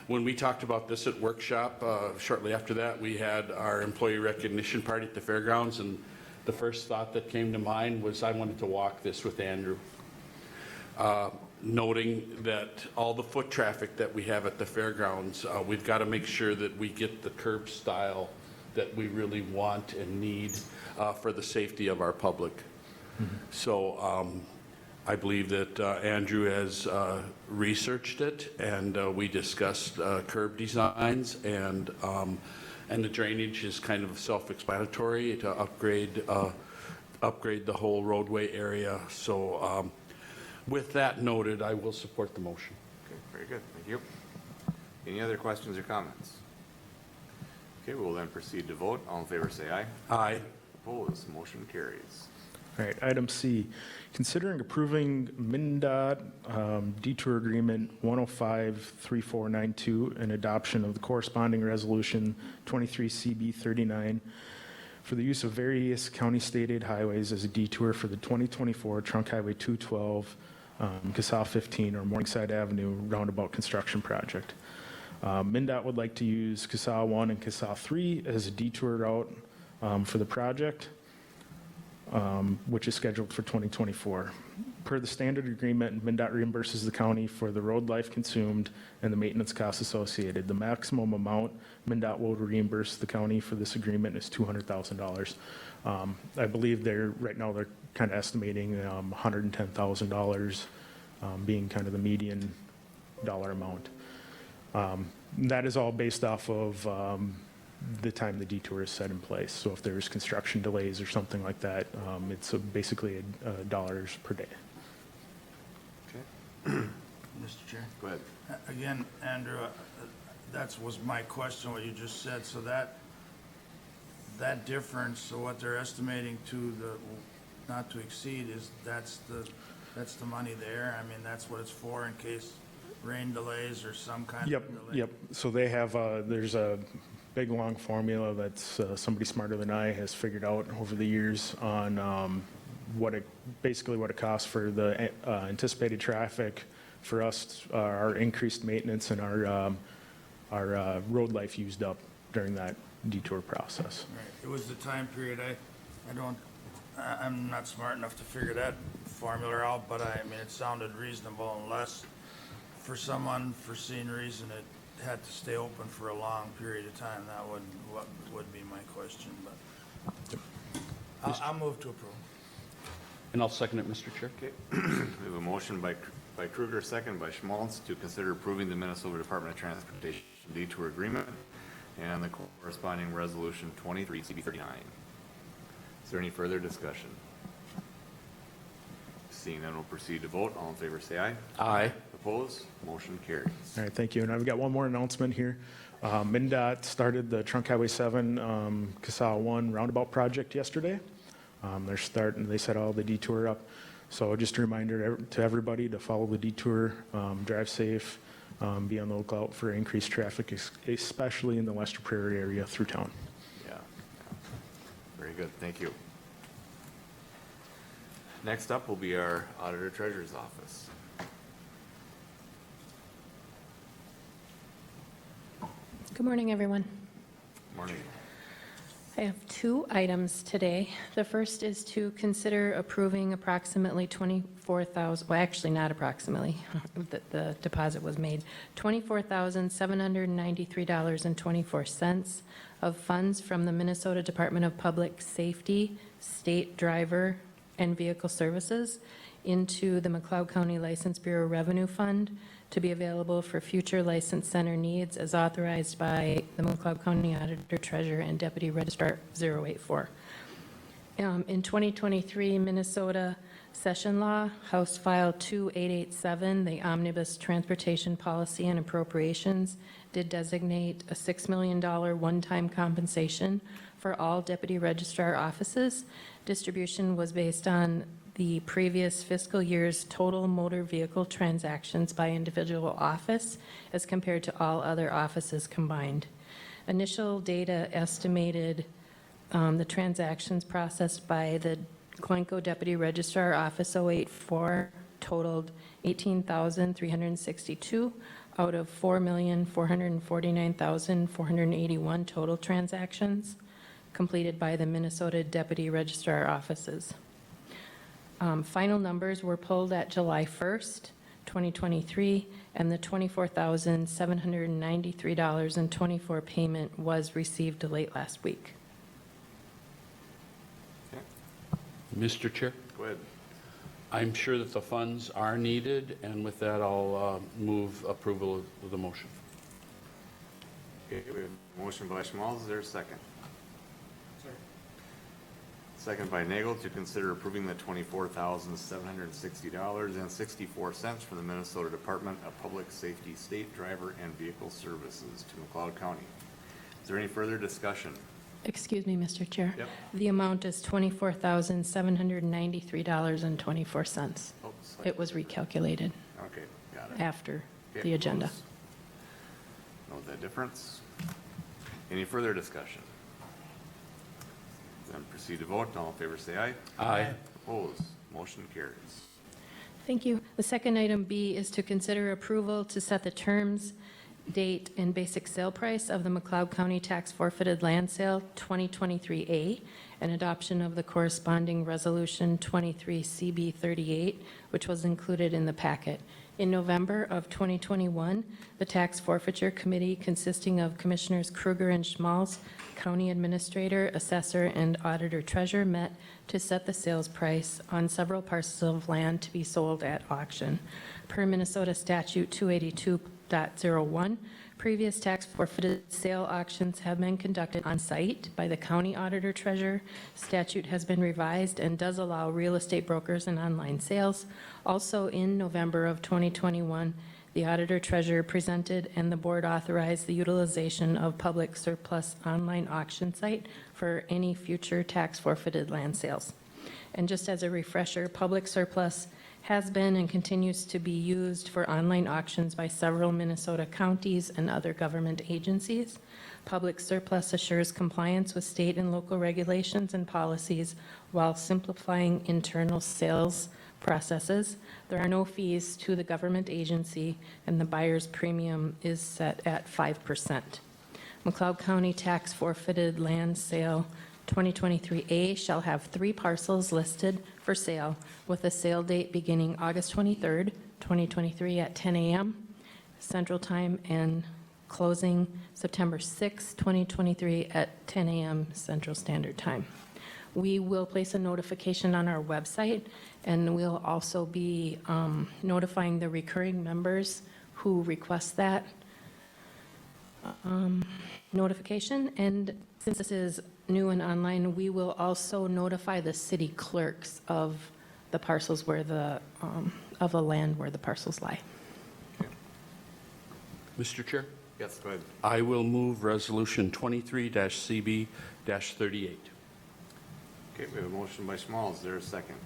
When we talked about this at workshop, shortly after that, we had our employee recognition party at the fairgrounds, and the first thought that came to mind was I wanted to walk this with Andrew. Noting that all the foot traffic that we have at the fairgrounds, we've got to make sure that we get the curb style that we really want and need for the safety of our public. Mm-hmm. So I believe that Andrew has researched it, and we discussed curb designs, and the drainage is kind of self-explanatory to upgrade the whole roadway area. So with that noted, I will support the motion. Okay, very good. Thank you. Any other questions or comments? Okay, we will then proceed to vote. All in favor, say aye. Aye. Opposed, motion carries. All right, item C, considering approving MnDOT detour agreement 1053492 and adoption of the corresponding resolution 23 CB 39 for the use of various county state highways as a detour for the 2024 Trunk Highway 212 CASA 15 or Morningside Avenue roundabout construction project. MnDOT would like to use CASA 1 and CASA 3 as a detour route for the project, which is scheduled for 2024. Per the standard agreement, MnDOT reimburses the county for the road life consumed and the maintenance costs associated. The maximum amount MnDOT will reimburse the county for this agreement is $200,000. I believe right now they're kind of estimating $110,000 being kind of the median dollar amount. That is all based off of the time the detour is set in place. So if there's construction delays or something like that, it's basically dollars per day. Okay. Mr. Chair. Go ahead. Again, Andrew, that was my question, what you just said. So that difference, so what they're estimating to the not to exceed is that's the money there. I mean, that's what it's for in case rain delays or some kind Yep, of delay? yep. So they have, there's a big, long formula that's somebody smarter than I has figured out over the years on basically what it costs for the anticipated traffic for us, our increased maintenance and our road life used up during that detour process. Right. It was the time period, I'm not smart enough to figure that formula out, but I mean, it sounded reasonable unless for some unforeseen reason it had to stay open for a long period of time. That would be my question, but I'll move to approve. And I'll second it, Mr. Chair. Okay. We have a motion by Kruger, second by Schmaltz, to consider approving the Minnesota Department of Transportation detour agreement and the corresponding resolution 23 CB39. Is there any further discussion? Seeing none, we'll proceed to vote. All in favor, say aye. Aye. Opposed? Motion carries. All right, thank you. And I've got one more announcement here. MnDOT started the Trunk Highway 7 CASA 1 roundabout project yesterday. They set all the detour up. So just a reminder to everybody to follow the detour, drive safe, be on the lookout for increased traffic, especially in the Western Prairie area through town. Yeah. Very good. Thank you. Next up will be our Auditor Treasurer's Office. Good morning, everyone. Morning. I have 2 items today. The first is to consider approving approximately 24,000, well, actually not approximately, the deposit was made, $24,793.24 of funds from the Minnesota Department of Public Safety, State Driver and Vehicle Services into the McLeod County License Bureau Revenue Fund to be available for future license center needs as authorized by the McLeod County Auditor Treasurer and Deputy Registrar 084. In 2023 Minnesota Session Law, House File 2887, the Omnibus Transportation Policy and Appropriations did designate a $6 million one-time compensation for all Deputy Registrar offices. Distribution was based on the previous fiscal year's total motor vehicle transactions by individual office as compared to all other offices combined. Initial data estimated the transactions processed by the Glencoe Deputy Registrar Office 084 totaled 18,362 out of 4,449,481 total transactions completed by the Minnesota Deputy Registrar offices. Final numbers were pulled at July 1st, 2023, and the $24,793.24 payment was received late last week. Mr. Chair? Go ahead. I'm sure that the funds are needed, and with that, I'll move approval of the motion. Okay, we have a motion by Schmaltz. Is there a second? Second by Nagel to consider approving the $24,760.64 from the Minnesota Department of Public Safety, State Driver and Vehicle Services to McLeod County. Is there any further discussion? Excuse me, Mr. Chair. Yep. The amount is $24,793.24. Oh, It was recalculated okay, got it. after Okay, the agenda. close. Note that difference. Any further discussion? Then proceed to vote. All in favor, say aye. Aye. Opposed? Motion carries. Thank you. The second item B is to consider approval to set the terms, date, and basic sale price of the McLeod County Tax Forfeited Land Sale 2023A and adoption of the corresponding Resolution 23CB38, which was included in the packet. In November of 2021, the Tax Forfeiture Committee, consisting of Commissioners Kruger and Schmaltz, County Administrator, Assessor, and Auditor Treasurer, met to set the sales price on several parcels of land to be sold at auction. Per Minnesota Statute 282.01, previous tax forfeited sale auctions have been conducted on site by the County Auditor Treasurer. Statute has been revised and does allow real estate brokers and online sales. Also, in November of 2021, the Auditor Treasurer presented and the Board authorized the utilization of public surplus online auction site for any future tax forfeited land sales. And just as a refresher, public surplus has been and continues to be used for online auctions by several Minnesota counties and other government agencies. Public surplus assures compliance with state and local regulations and policies while simplifying internal sales processes. There are no fees to the government agency, and the buyer's premium is set at 5%. McLeod County Tax Forfeited Land Sale 2023A shall have 3 parcels listed for sale with a sale date beginning August 23rd, 2023 at 10 a.m. Central Time and closing September 6, 2023 at 10 a.m. Central Standard Time. We will place a notification on our website, and we'll also be notifying the recurring members who request that notification. And since this is new and online, we will also notify the city clerks of the parcels where of the land where the parcels lie. Mr. Chair? Yes, go ahead. I will move Resolution 23-CB-38. Okay, we have a motion by Small. Is there a second?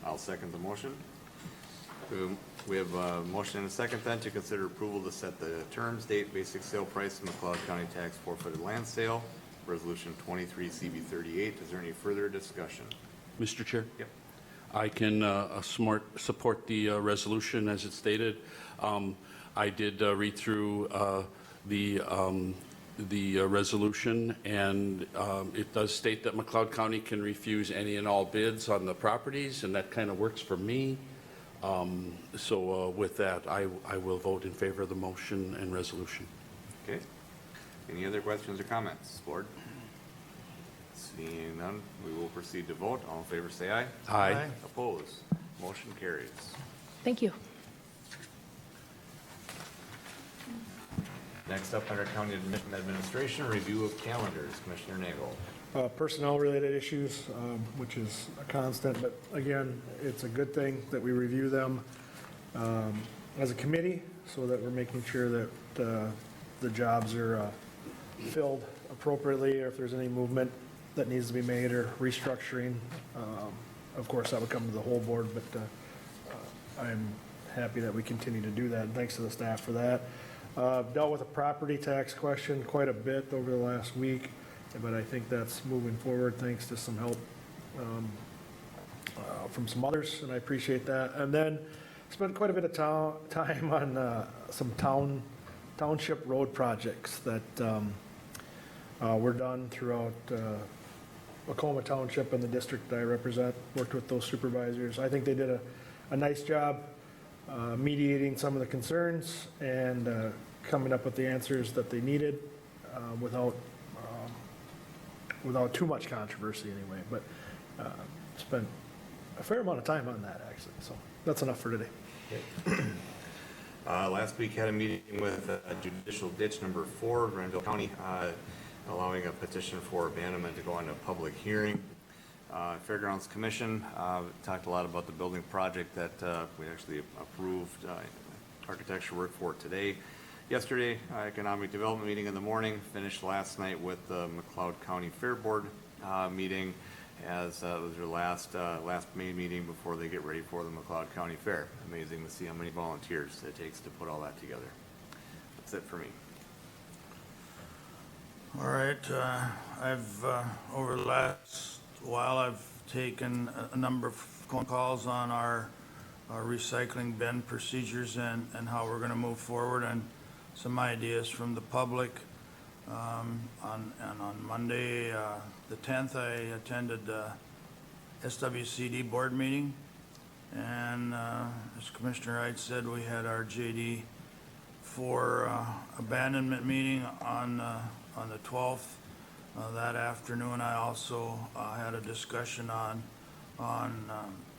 I'll second the motion. We have a motion and a second then to consider approval to set the terms, date, basic sale price of McLeod County Tax Forfeited Land Sale, Resolution 23CB38. Is there any further discussion? Mr. Chair? Yep. I can support the resolution as it's stated. I did read through the resolution, and it does state that McLeod County can refuse any and all bids on the properties, and that kind of works for me. So with that, I will vote in favor of the motion and resolution. Okay. Any other questions or comments, board? Seeing none, we will proceed to vote. All in favor, say aye. Aye. Aye. Opposed? Motion carries. Thank you. Next up, under County Administration, review of calendars. Commissioner Nagel. Personnel-related issues, which is a constant, but again, it's a good thing that we review them as a committee so that we're making sure that the jobs are filled appropriately, or if there's any movement that needs to be made or restructuring. Of course, that would come to the whole board, but I'm happy that we continue to do that, and thanks to the staff for that. Dealt with a property tax question quite a bit over the last week, but I think that's moving forward thanks to some help from some others, and I appreciate that. And then spent quite a bit of time on some township road projects that were done throughout Macoma Township and the district that I represent. Worked with those supervisors. I think they did a nice job mediating some of the concerns and coming up with the answers that they needed without too much controversy anyway. But spent a fair amount of time on that, actually. So that's enough for today. Last week had a meeting with Judicial Ditch number 4, Granville County, allowing a petition for abandonment to go into public hearing. Fairgrounds Commission talked a lot about the building project that we actually approved architecture work for today. Yesterday, economic development meeting in the morning, finished last night with the McLeod County Fair Board meeting, as it was their last main meeting before they get ready for the McLeod County Fair. Amazing to see how many volunteers it takes to put all that together. That's it for me. All right, I've, over the last while, I've taken a number of phone calls on our recycling bin procedures and how we're going to move forward, and some ideas from the public. On Monday, the 10th, I attended the SWCD board meeting, and as Commissioner Wright said, we had our JD for abandonment meeting on the 12th. That afternoon, I also had a discussion on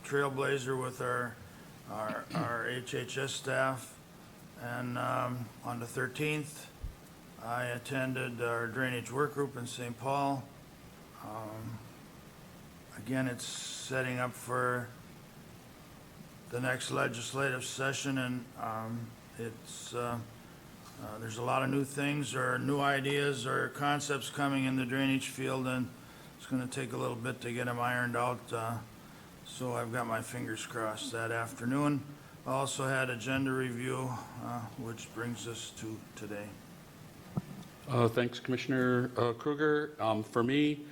Trailblazer with our HHS staff. And on the 13th, I attended our drainage work group in St. Paul. Again, it's setting up for the next legislative session, and there's a lot of new things or new ideas or concepts coming in the drainage field, and it's going to take a little bit to get them ironed out. So I've got my fingers crossed that afternoon. I also had agenda review, which brings us to today. Thanks, Commissioner Kruger. For me,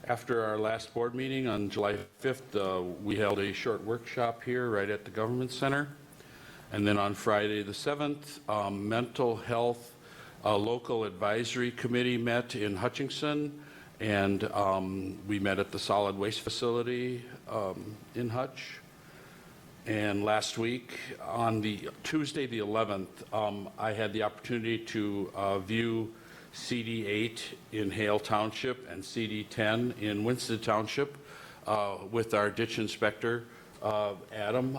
after our last board meeting on July 5th, we held a short workshop here right at the Government Center. And then on Friday the 7th, Mental Health Local Advisory Committee met in Hutchinson, and we met at the Solid Waste Facility in Hutch. And last week, on the Tuesday the 11th, I had the opportunity to view CD8 in Hale Township and CD10 in Winston Township with our ditch inspector, Adam.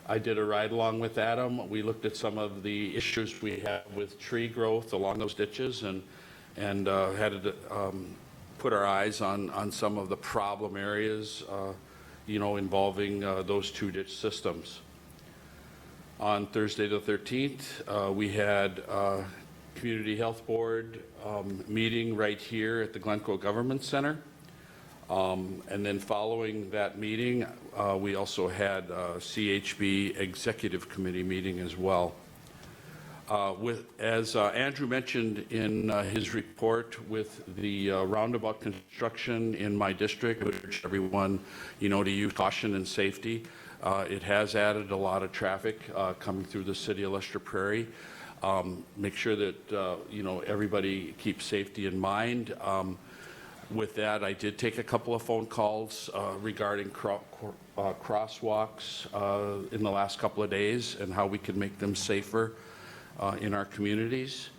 I did a ride along with Adam. We looked at some of the issues we have with tree growth along those ditches and had to put our eyes on some of the problem areas, involving those two ditch systems. On Thursday the 13th, we had Community Health Board meeting right here at the Glencoe Government Center. And then following that meeting, we also had a CHB Executive Committee meeting as well. As Andrew mentioned in his report, with the roundabout construction in my district, which everyone, to use caution and safety, it has added a lot of traffic coming through the city of Lester Prairie. Make sure that, everybody keeps safety in mind. With that, I did take a couple of phone calls regarding crosswalks in the last couple of days and how we can make them safer in our communities.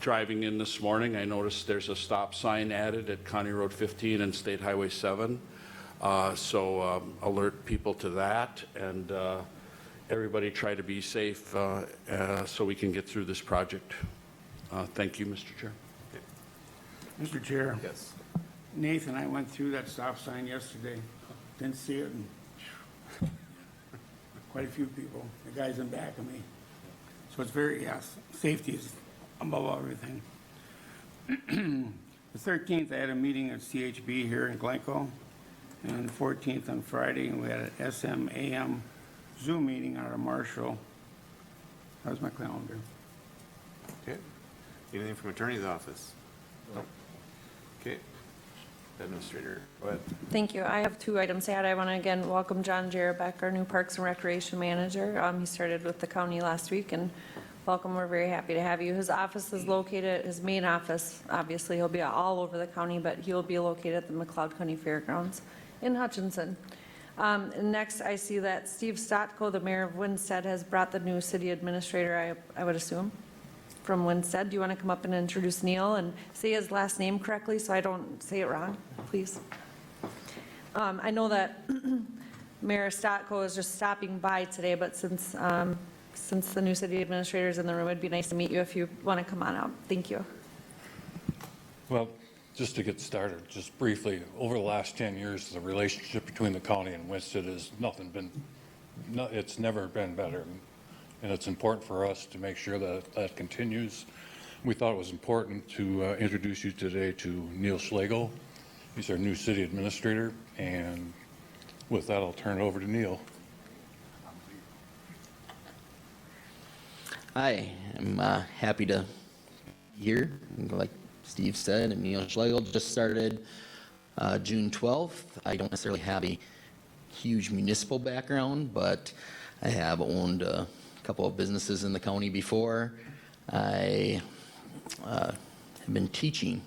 Driving in this morning, I noticed there's a stop sign added at County Road 15 and State Highway 7. So alert people to that, and everybody try to be safe so we can get through this project. Thank you, Mr. Chair. Mr. Chair. Yes. Nathan, I went through that stop sign yesterday. Didn't see it, and quite a few people. The guy's in back of me. So it's very, yes, safety is above everything. The 13th, I had a meeting at CHB here in Glencoe, and the 14th on Friday, we had an SMAM Zoom meeting out of Marshall. That was my calendar. Okay. Anything from Attorney's Office? No. Okay. Administrator, go ahead. Thank you. I have two items to add. I want to again welcome John Jarabek, our new Parks and Recreation Manager. He started with the county last week, and welcome. We're very happy to have you. His office is located, his main office, obviously he'll be all over the county, but he will be located at the McLeod County Fairgrounds in Hutchinson. And next, I see that Steve Stotko, the mayor of Winstead, has brought the new city administrator, I would assume, from Winstead. Do you want to come up and introduce Neil and say his last name correctly so I don't say it wrong, please? I know that Mayor Stotko is just stopping by today, but since the new city administrator is in the room, it'd be nice to meet you if you want to come on out. Thank you. Well, just to get started, just briefly, over the last 10 years, the relationship between the county and Winston has it's never been better. And it's important for us to make sure that that continues. We thought it was important to introduce you today to Neil Schlegel. He's our new city administrator. And with that, I'll turn it over to Neil. Hi, I'm happy to be here. Like Steve said, and Neil Schlegel just started June 12th. I don't necessarily have a huge municipal background, but I have owned a couple of businesses in the county before. I have been teaching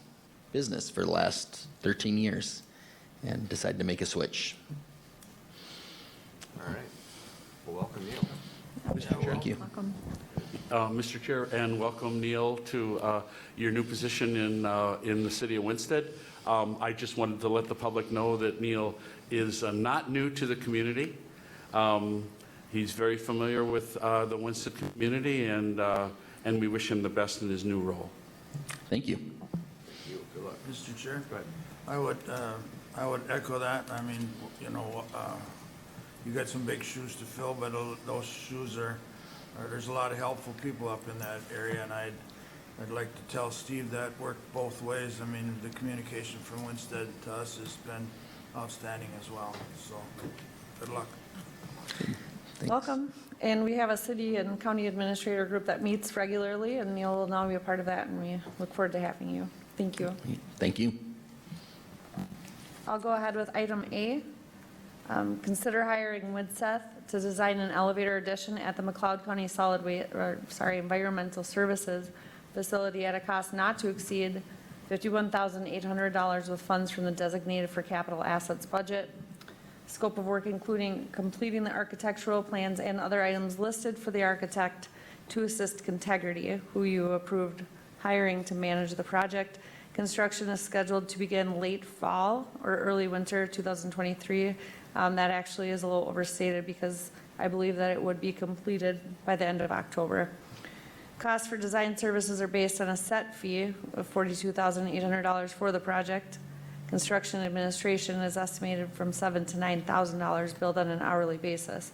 business for the last 13 years and decided to make a switch. All right. Well, welcome, Neil. Thank you. Welcome. Mr. Chair, and welcome, Neil, to your new position in the city of Winsted. I just wanted to let the public know that Neil is not new to the community. He's very familiar with the Winsted community, and we wish him the best in his new role. Thank you. Thank you. Good luck. Mr. Chair? Go ahead. I would echo that. I mean, you got some big shoes to fill, but those shoes there's a lot of helpful people up in that area, and I'd like to tell Steve that worked both ways. I mean, the communication from Winsted to us has been outstanding as well, so good luck. Welcome. And we have a city and county administrator group that meets regularly, and Neil will now be a part of that, and we look forward to having you. Thank you. Thank you. I'll go ahead with item A. Consider hiring Widseth to design an elevator addition at the McLeod County Environmental Services Facility at a cost not to exceed $51,800 with funds from the designated for capital assets budget. Scope of work including completing the architectural plans and other items listed for the architect to assist Contegrity, who you approved hiring to manage the project. Construction is scheduled to begin late fall or early winter 2023. That actually is a little overstated because I believe that it would be completed by the end of October. Costs for design services are based on a set fee of $42,800 for the project. Construction administration is estimated from $7,000 to $9,000 billed on an hourly basis.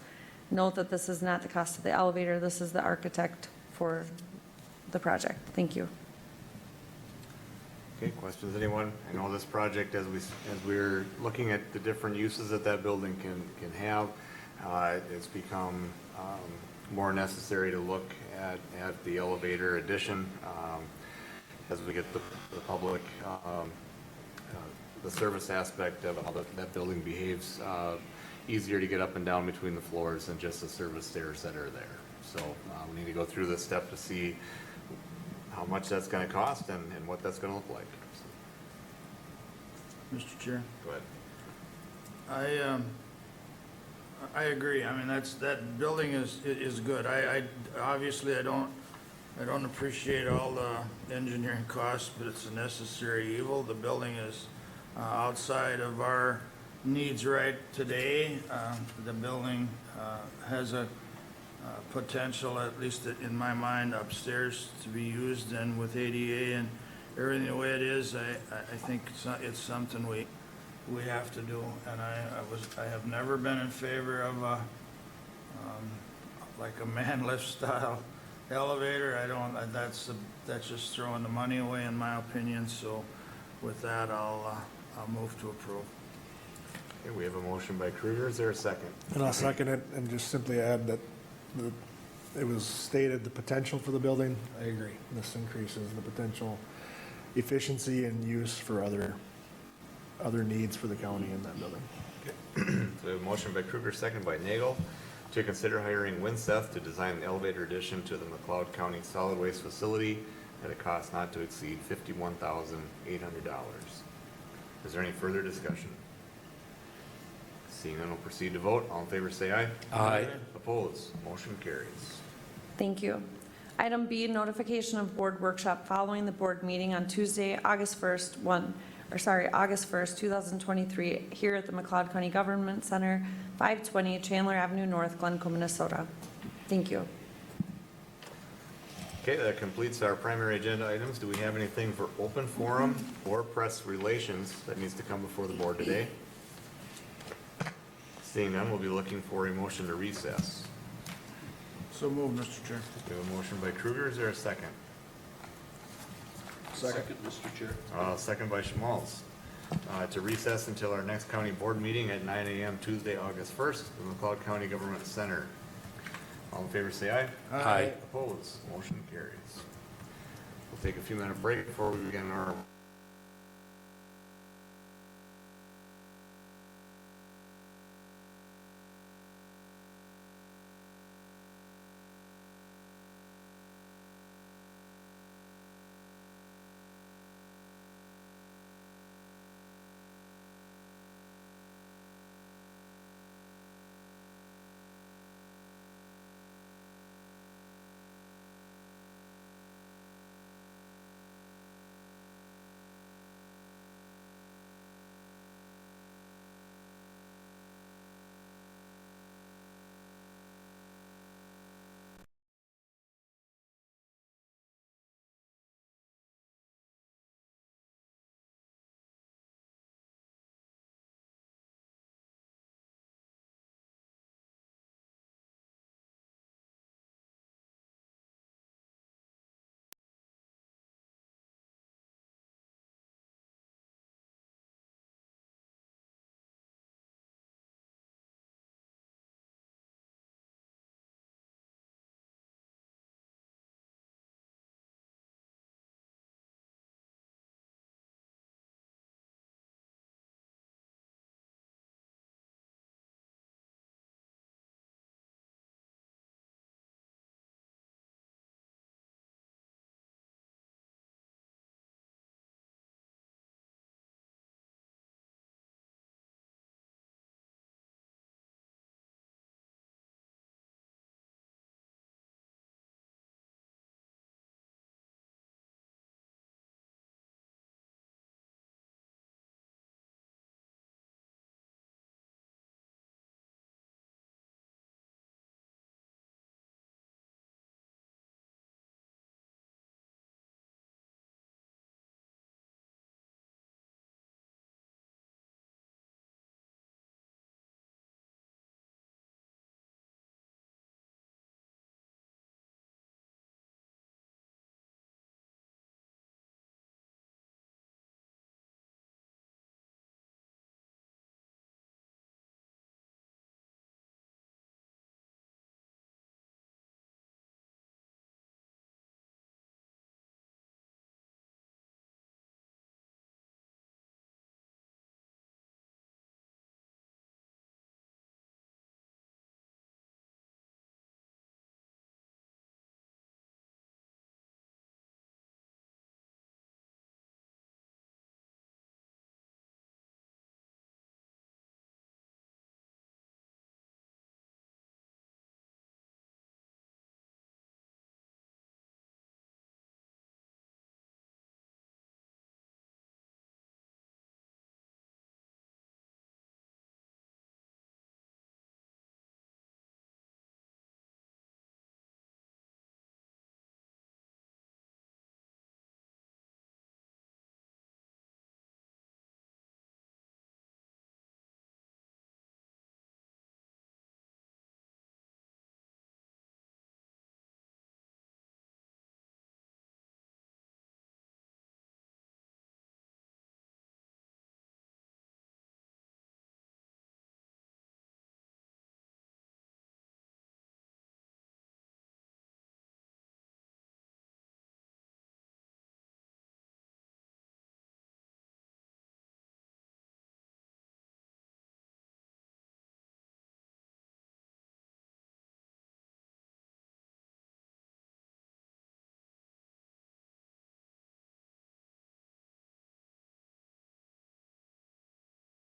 Note that this is not the cost of the elevator, this is the architect for the project. Thank you. Okay, questions, anyone? I know this project, as we're looking at the different uses that that building can have, it's become more necessary to look at the elevator addition as we get the public, the service aspect of how that building behaves, easier to get up and down between the floors than just the service stairs that are there. So we need to go through this step to see how much that's going to cost and what that's going to look like. Mr. Chair? Go ahead. I agree. I mean, that building is good. Obviously I don't appreciate all the engineering costs, but it's a necessary evil. The building is outside of our needs right today. The building has a potential, at least in my mind, upstairs to be used, and with ADA and everything the way it is, I think it's something we have to do. And I have never been in favor of like a man lift style elevator. That's just throwing the money away in my opinion. So with that, I'll move to approve. Okay, we have a motion by Kruger. Is there a second? And I'll second it and just simply add that it was stated the potential for the building. I agree. This increases the potential efficiency and use for other needs for the county in that building. So we have a motion by Kruger, second by Nagel, to consider hiring Winseth to design an elevator addition to the McLeod County Solid Waste Facility at a cost not to exceed $51,800. Is there any further discussion? Seeing none, we'll proceed to vote. All in favor say aye. Aye. Opposed? Motion carries. Thank you. Item B, notification of board workshop following the board meeting on Tuesday, August 1st, 2023, here at the McLeod County Government Center, 520 Chandler Avenue North, Glencoe, Minnesota. Thank you. Okay, that completes our primary agenda items. Do we have anything for open forum or press relations that needs to come before the board today? Seeing none, we'll be looking for a motion to recess. So moved, Mr. Chair. We have a motion by Kruger. Is there a second? Second, Mr. Chair. Second by Schmaltz. To recess until our next county board meeting at 9 a.m. Tuesday, August 1st, in the McLeod County Government Center. All in favor say aye. Aye. Opposed? Motion carries. We'll take a few minute break before we begin our